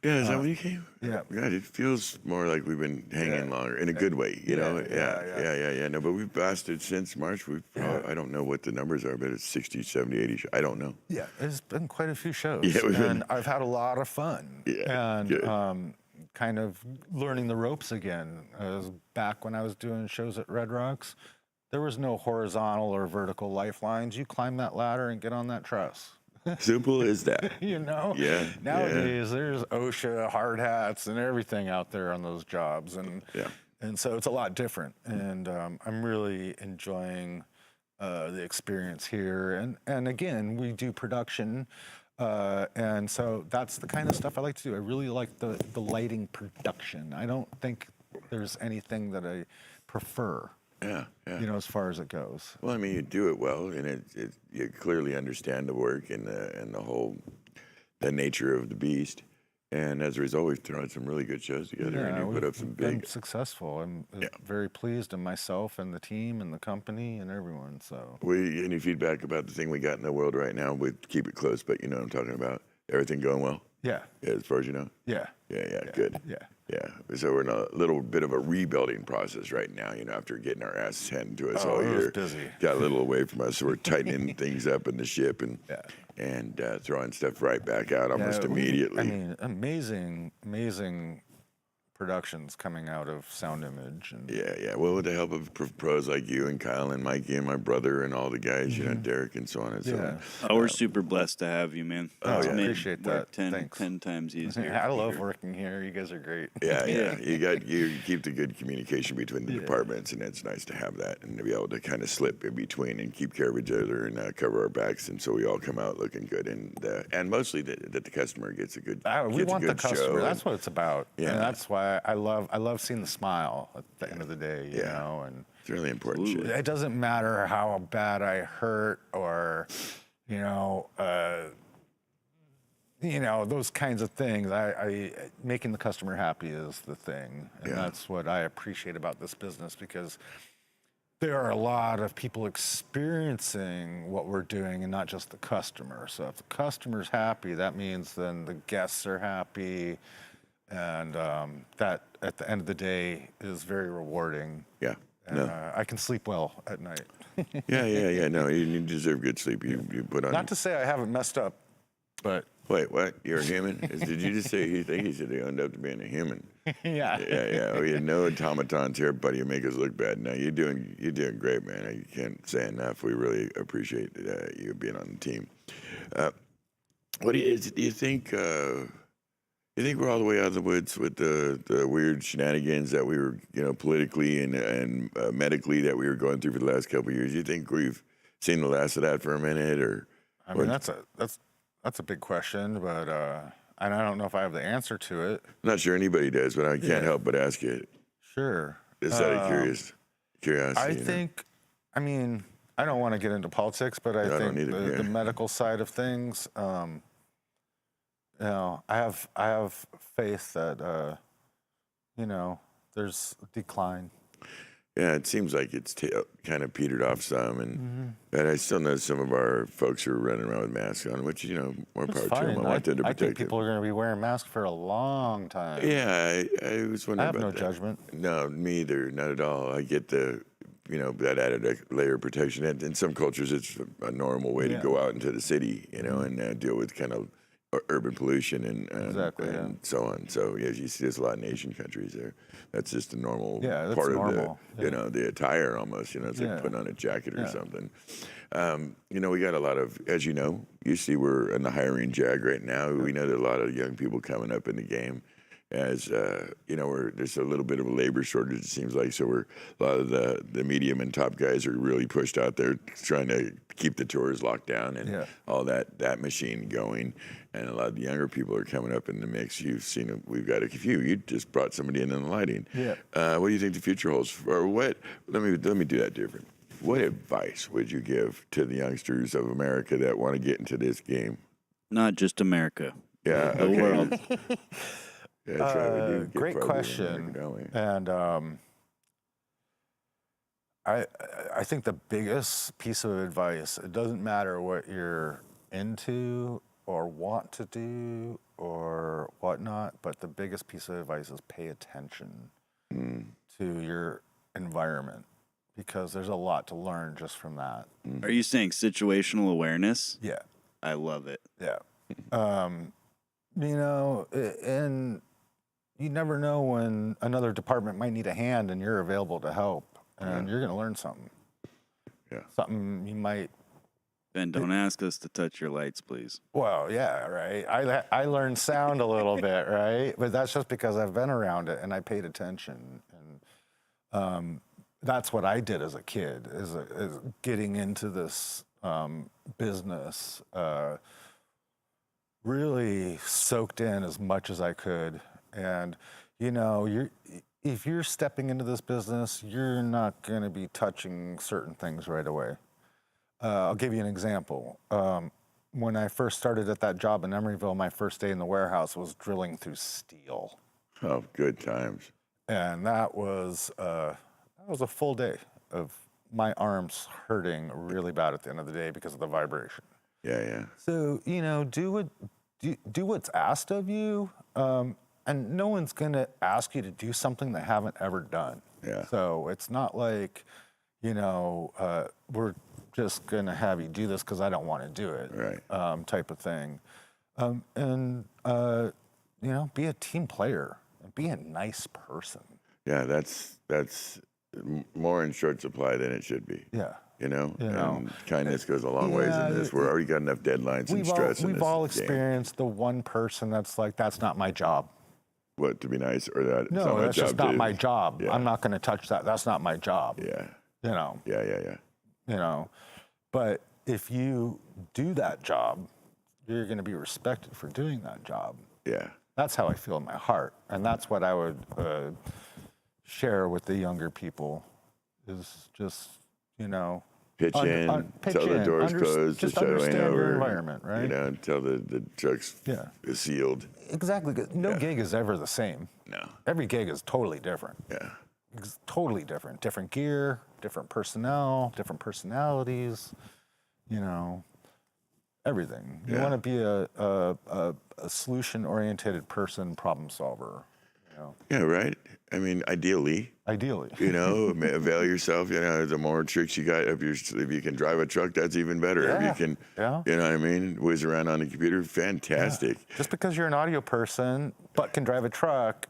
Yeah, is that when you came? yeah. God, it feels more like we've been hanging longer in a good way, you know? Yeah. No, but we've lasted since March. We've I don't know what the numbers are, but it's 60, 70, 80. I don't know. Yeah, it's been quite a few shows. Yeah, and I've had a lot of fun. Yeah, And good. kind of learning the ropes again. Back when I was doing shows at Red Rocks, there was no horizontal or vertical lifelines. You climb that ladder and get on that truss. Simple as that. You know? Yeah. Nowadays, there's OSHA, hard hats, and everything out there on those jobs. And so it's a lot different. And I'm really enjoying the experience here. And again, we do production. And so that's the kind of stuff I like to do. I really like the lighting production. I don't think there's anything that I prefer. Yeah. You know, as far as it goes. Well, I mean, you do it well, and you clearly understand the work and the nature of the beast. And as a result, we've thrown some really good shows together, and you put up some been big. successful. I'm very pleased in myself and the team and the company and everyone. So, Any feedback about the thing we got in the world right now? We keep it close, but you know what I'm talking about. Everything going well? Yeah. As far as you know. Yeah. Good. Yeah. So we're in a little bit of a rebuilding process right now, you know, after getting our asses handed to us all it was year. busy. Got a little away from us, so we're tightening things up in the ship and Yeah. throwing stuff right back out almost immediately. I mean, amazing productions coming out of Sound Image. And Yeah. Well, with the help of pros like you and Kyle and Mikey and my brother and all the guys, you know, Derek and so on and so on. Oh, we're super blessed to have you, man. It's made appreciate work that. 10 Thanks. times easier. I love working here. You guys are great. Yeah. You keep the good communication between the departments, and it's nice to have that and to be able to kind of slip in between and keep care of each other and cover our backs, and so we all come out looking good, and mostly that the customer gets a good. We want the customer. Show. That's what it's about. Yeah. And that's why I love seeing the smile at the end of the day. You know, and it's really important shit. it doesn't matter how bad I hurt or, you know, those kinds of things. I making the customer happy is the thing, and that's what I appreciate about this business, because there are a lot of people experiencing what we're doing and not just the customer. So if the customer's happy, that means then the guests are happy, and that at the end of the day is very rewarding. Yeah. And, I can sleep well at night. Yeah. No, you deserve good sleep. You put on. Not to say I haven't messed up, but Wait, what? You're a human? Did you just say you think he said he ended up being a human? yeah. Yeah. We had no automatons here, buddy. You make us look bad. No, you're doing great, man. You can't say enough. We really appreciate you being on the team. What do you think? You think we're all the way out of the woods with the weird shenanigans that we were, you know, politically and medically that we were going through for the last couple of years? You think we've seen the last of that for a minute, or? I mean, that's a big question, but and I don't know if I have the answer to it. I'm not sure anybody does, but I can't help but ask it. Sure. Just out of curiosity. I think, I mean, I don't want to get into politics, but I think the medical side of things, you know, I have faith that, you know, there's decline. Yeah, it seems like it's kind of petered off some, and I still know some of our folks who are running around with masks on, which, you know, more power to them. I want them to protect I think people are going to be wearing masks for a long time. Yeah, I was wondering about that. I have no judgment. No, me either, not at all. I get the, you know, that added layer of protection. And in some cultures, it's a normal way to go out into the city, you know, and deal with kind of urban pollution and Exactly, and so on. So yeah, you see there's a lot of Asian countries there. That's just a normal that's part normal. of the, the attire almost. It's like Yeah. putting on a jacket or Yeah. something. We got a lot of, as you know, you see we're in the hiring jag right now. We know that a lot of young people coming up in the game. As there's a little bit of a labor shortage, it seems like. So a lot of the medium and top guys are really pushed out there trying to keep the tours locked down and all that machine going. And a lot of the younger people are coming up in the mix. You've seen them. We've got a few. You just brought somebody in the lighting. Yeah. What do you think the future holds? Or what? Let me do that different. What advice would you give to the youngsters of America that want to get into this game? Not just America. Yeah. The Okay. world. Yeah, that's right. We do get Great probably question. America, don't we? And I think the biggest piece of advice, it doesn't matter what you're into or want to do or whatnot, but the biggest piece of advice is pay attention to your environment, because there's a lot to learn just from that. Are you saying situational awareness? Yeah. I love it. Yeah. And you never know when another department might need a hand and you're available to help, and you're going to learn something. Yeah. Something you might, Ben, don't ask us to touch your lights, please. well, yeah, right. I learned sound a little bit, right? But that's just because I've been around it and I paid attention. And that's what I did as a kid, is getting into this business, really soaked in as much as I could. And, if you're stepping into this business, you're not going to be touching certain things right away. I'll give you an example. When I first started at that job in Emeryville, my first day in the warehouse was drilling through steel. Oh, good times. And that was a full day of my arms hurting really bad at the end of the day because of the vibration. Yeah. So, do what's asked of you. And no one's going to ask you to do something they haven't ever done. Yeah. So it's not like, we're just going to have you do this because I don't want to do it. Right. Type of thing. Be a team player and be a nice person. Yeah, that's more in short supply than it should be. Yeah. And kindness goes a long ways in this. We're already got enough deadlines and stress in this We've all game. experienced the one person that's like, that's not my job. What, to be nice, or that? it's not No, my that's job just not to- my job. Yeah. I'm not going to touch that. That's not my job. Yeah. Yeah. But if you do that job, you're going to be respected for doing that job. Yeah. That's how I feel in my heart. And that's what I would share with the younger people, is just, Pitch in, pitch tell the in, doors closed, just the show ain't understand your over. environment, right? Until the truck's is sealed. Exactly. No gig is ever the same. No. Every gig is totally different. Yeah. It's totally different. Different gear, different personnel, different personalities, everything. You want to be a solution-oriented person, problem solver. Yeah, right? I mean, ideally, Ideally. avail yourself. The more tricks you got, if you can drive a truck, that's even better. If you can, you know what I mean, whiz around on the computer, fantastic. Yeah. Just because you're an audio person but can drive a truck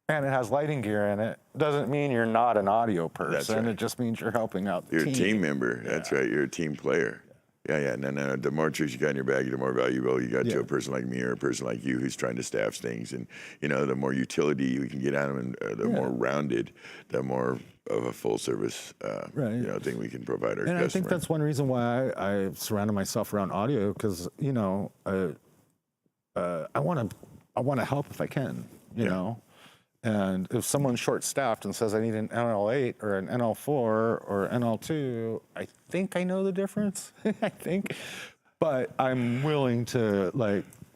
and it has lighting gear in it doesn't mean you're not an audio person. That's right. It just means you're helping out the You're team. a team member. That's right. You're a team player. Yeah. No. The more tricks you got in your bag, the more valuable you got to a person like me or a person like you who's trying to staff things. And, the more utility you can get out of them, the more rounded, the more of a full service, thing we can provide our And customers. I think that's one reason why I surrounded myself around audio, because, I want to help if I can, you know. And if someone's short-staffed and says I need an NL8 or an NL4 or NL2, I think I know the difference. I think, but I'm willing to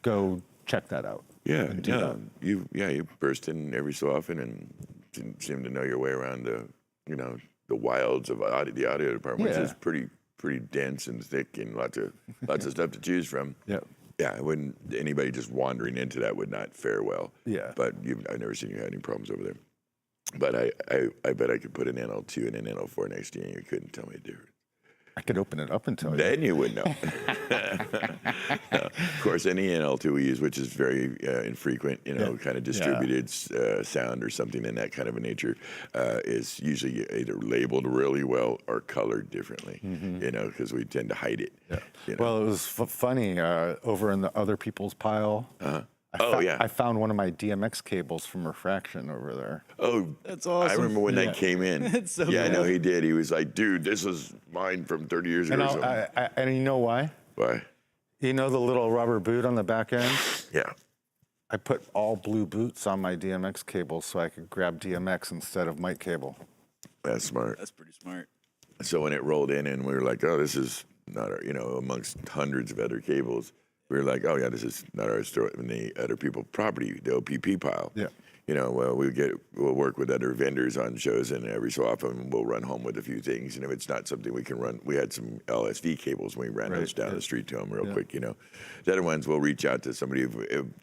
go check that out. Yeah, and do that. You burst in every so often and seem to know your way around the wilds of the audio department, which is pretty dense and thick and lots of stuff to choose from. Yeah. Yeah, anybody just wandering into that would not fare well. Yeah. But I've never seen you have any problems over there. But I bet I could put an NL2 and an NL4 next to you and you couldn't tell me the difference. I could open it up and tell you. Then you would know. Of course, any NL2 we use, which is very infrequent, kind of distributed sound or something in that kind of a nature, is usually either labeled really well or colored differently, because we tend to hide it. Yeah. Well, it was funny, over in the other people's pile. I found one of my DMX cables from Refraction over there. Oh, that's awesome. I remember when that came in. It's so cool. I know he did. He was like, dude, this is mine from 30 years ago. And you know why? Why? You know the little rubber boot on the back end? Yeah. I put all blue boots on my DMX cables so I could grab DMX instead of mic cable. That's smart. That's pretty smart. So when it rolled in and we were like, oh, this is not our, amongst hundreds of other cables, we were like, oh, yeah, this is not ours. Throw it in the other people's property, the OPP pile. Yeah. Well, we'll work with other vendors on shows, and every so often we'll run home with a few things. And if it's not something we can run, we had some LSD cables, and we ran those down the street to them real quick. The other ones we'll reach out to somebody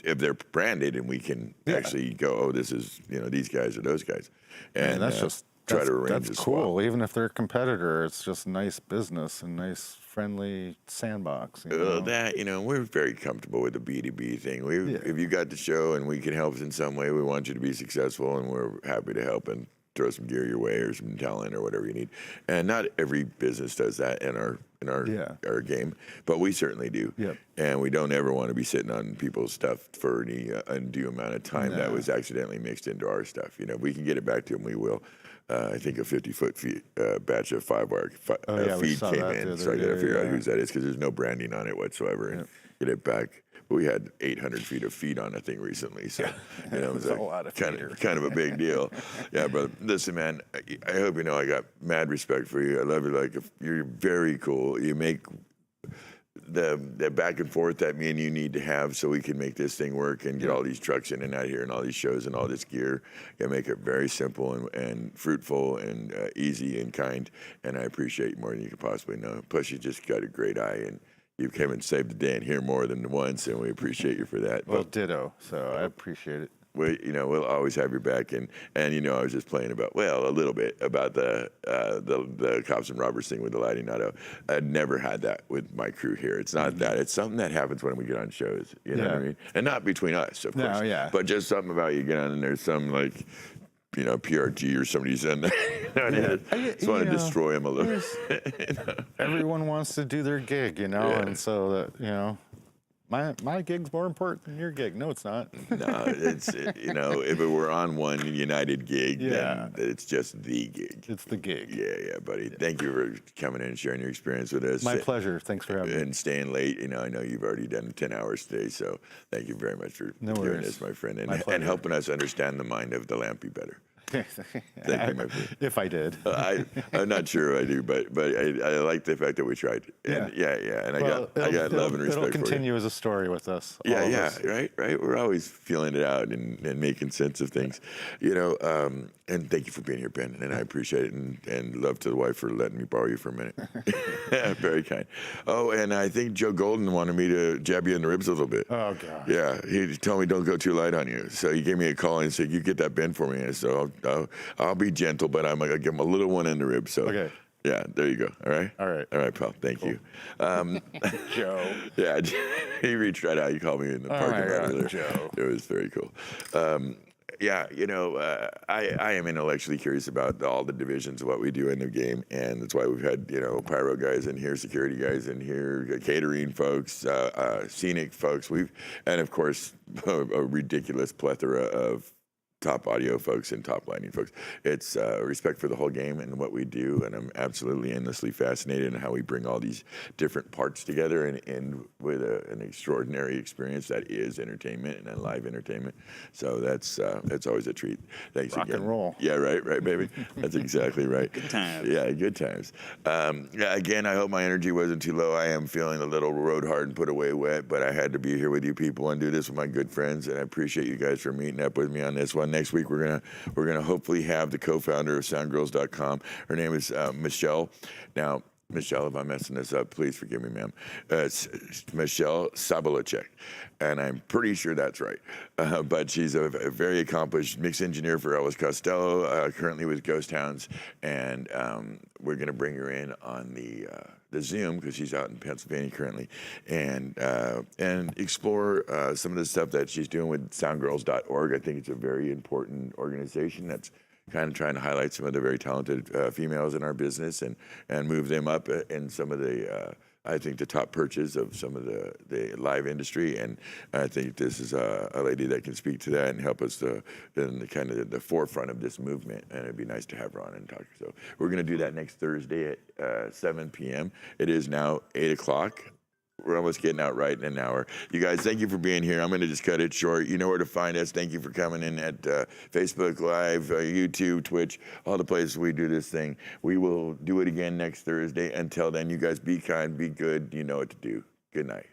if they're branded, and we can actually go, oh, this is these guys or those guys, and that's just try to arrange. That's cool. Even if they're a competitor, it's just nice business and nice friendly sandbox. We're very comfortable with the B2B thing. If you got the show and we can help in some way, we want you to be successful, and we're happy to help and throw some gear your way or some talent or whatever you need. And not every business does that in our game, but we certainly do. Yep. And we don't ever want to be sitting on people's stuff for any undue amount of time that was accidentally mixed into our stuff. If we can get it back to them, we will. I think a 50-foot batch of 5-wire feed came in, so I got to figure out whose that is because there's no branding on it whatsoever, and get it back. But we had 800 feet of feed on that thing recently, so it was a lot of kind of a big deal. Yeah, brother. Listen, man, I hope I got mad respect for you. I love you. You're very cool. You make the back and forth that me and you need to have so we can make this thing work and get all these trucks in and out here and all these shows and all this gear. You make it very simple and fruitful and easy and kind. And I appreciate you more than you could possibly know. Plus, you just got a great eye, and you came and saved the day in here more than once, and we appreciate you for that. Well, ditto. So I appreciate it. We'll always have your back, and I was just playing a little bit about the cops and robbers thing with the lighting auto. I'd never had that with my crew here. It's not that. It's something that happens when we get on shows. You know what I mean? And not between us, of course. But just something about you get on, and there's some PRG or somebody's in there. I just want to destroy them a little. Everyone wants to do their gig, and so that my gig's more important than your gig. No, it's not. No, it's if it were on one United gig, then it's just the gig. It's the gig. Yeah, buddy. Thank you for coming in and sharing your experience with us. My pleasure. Thanks for having me. And staying late. I know you've already done 10 hours today, so thank you very much for doing this, my friend, and helping us understand the mind of the Lampy better. Thank you, my friend. If I did. I'm not sure I do, but I like the fact that we tried. And and I got love and respect for you. It'll continue as a story with us. Right. We're always feeling it out and making sense of things, and thank you for being here, Ben, and I appreciate it, and love to the wife for letting me borrow you for a minute. Very kind. Oh, and I think Joe Golden wanted me to jab you in the ribs a little bit. Oh, God. Yeah, he told me don't go too light on you. So he gave me a call and said, you get that Ben for me. And so I'll be gentle, but I'm going to give him a little one in the ribs. So okay. Yeah, there you go. All right, pal. Thank you. Joe. Yeah, he reached right out. He called me in the parking lot earlier. Joe. It was very cool. I am intellectually curious about all the divisions of what we do in the game, and that's why we've had, pyro guys in here, security guys in here, catering folks, scenic folks. And of course, a ridiculous plethora of top audio folks and top lighting folks. It's respect for the whole game and what we do, and I'm absolutely endlessly fascinated in how we bring all these different parts together and end with an extraordinary experience that is entertainment and live entertainment. So that's always a treat. Thanks again. Rock and roll. Yeah, right, baby. That's exactly right. Good times. Yeah, good times. Again, I hope my energy wasn't too low. I am feeling a little road hard and put away wet, but I had to be here with you people and do this with my good friends, and I appreciate you guys for meeting up with me on this one. Next week, we're gonna hopefully have the co-founder of SoundGirls.com. Her name is Michelle. Now, Michelle, if I'm messing this up, please forgive me, ma'am. It's Michelle Sabalicek, and I'm pretty sure that's right. But she's a very accomplished mix engineer for Elvis Costello, currently with Ghost Hounds, and we're going to bring her in on the Zoom because she's out in Pennsylvania currently, and explore some of the stuff that she's doing with soundgirls.org. I think it's a very important organization that's kind of trying to highlight some of the very talented females in our business and move them up in some of the, I think, the top perches of some of the live industry. And I think this is a lady that can speak to that and help us in the kind of the forefront of this movement. And it'd be nice to have her on and talk. So we're going to do that next Thursday at 7 p.m. It is now 8 o'clock. We're almost getting out right in an hour. You guys, thank you for being here. I'm going to just cut it short. You know where to find us. Thank you for coming in at Facebook Live, YouTube, Twitch, all the places we do this thing. We will do it again next Thursday. Until then, you guys be kind, be good. You know what to do. Good night.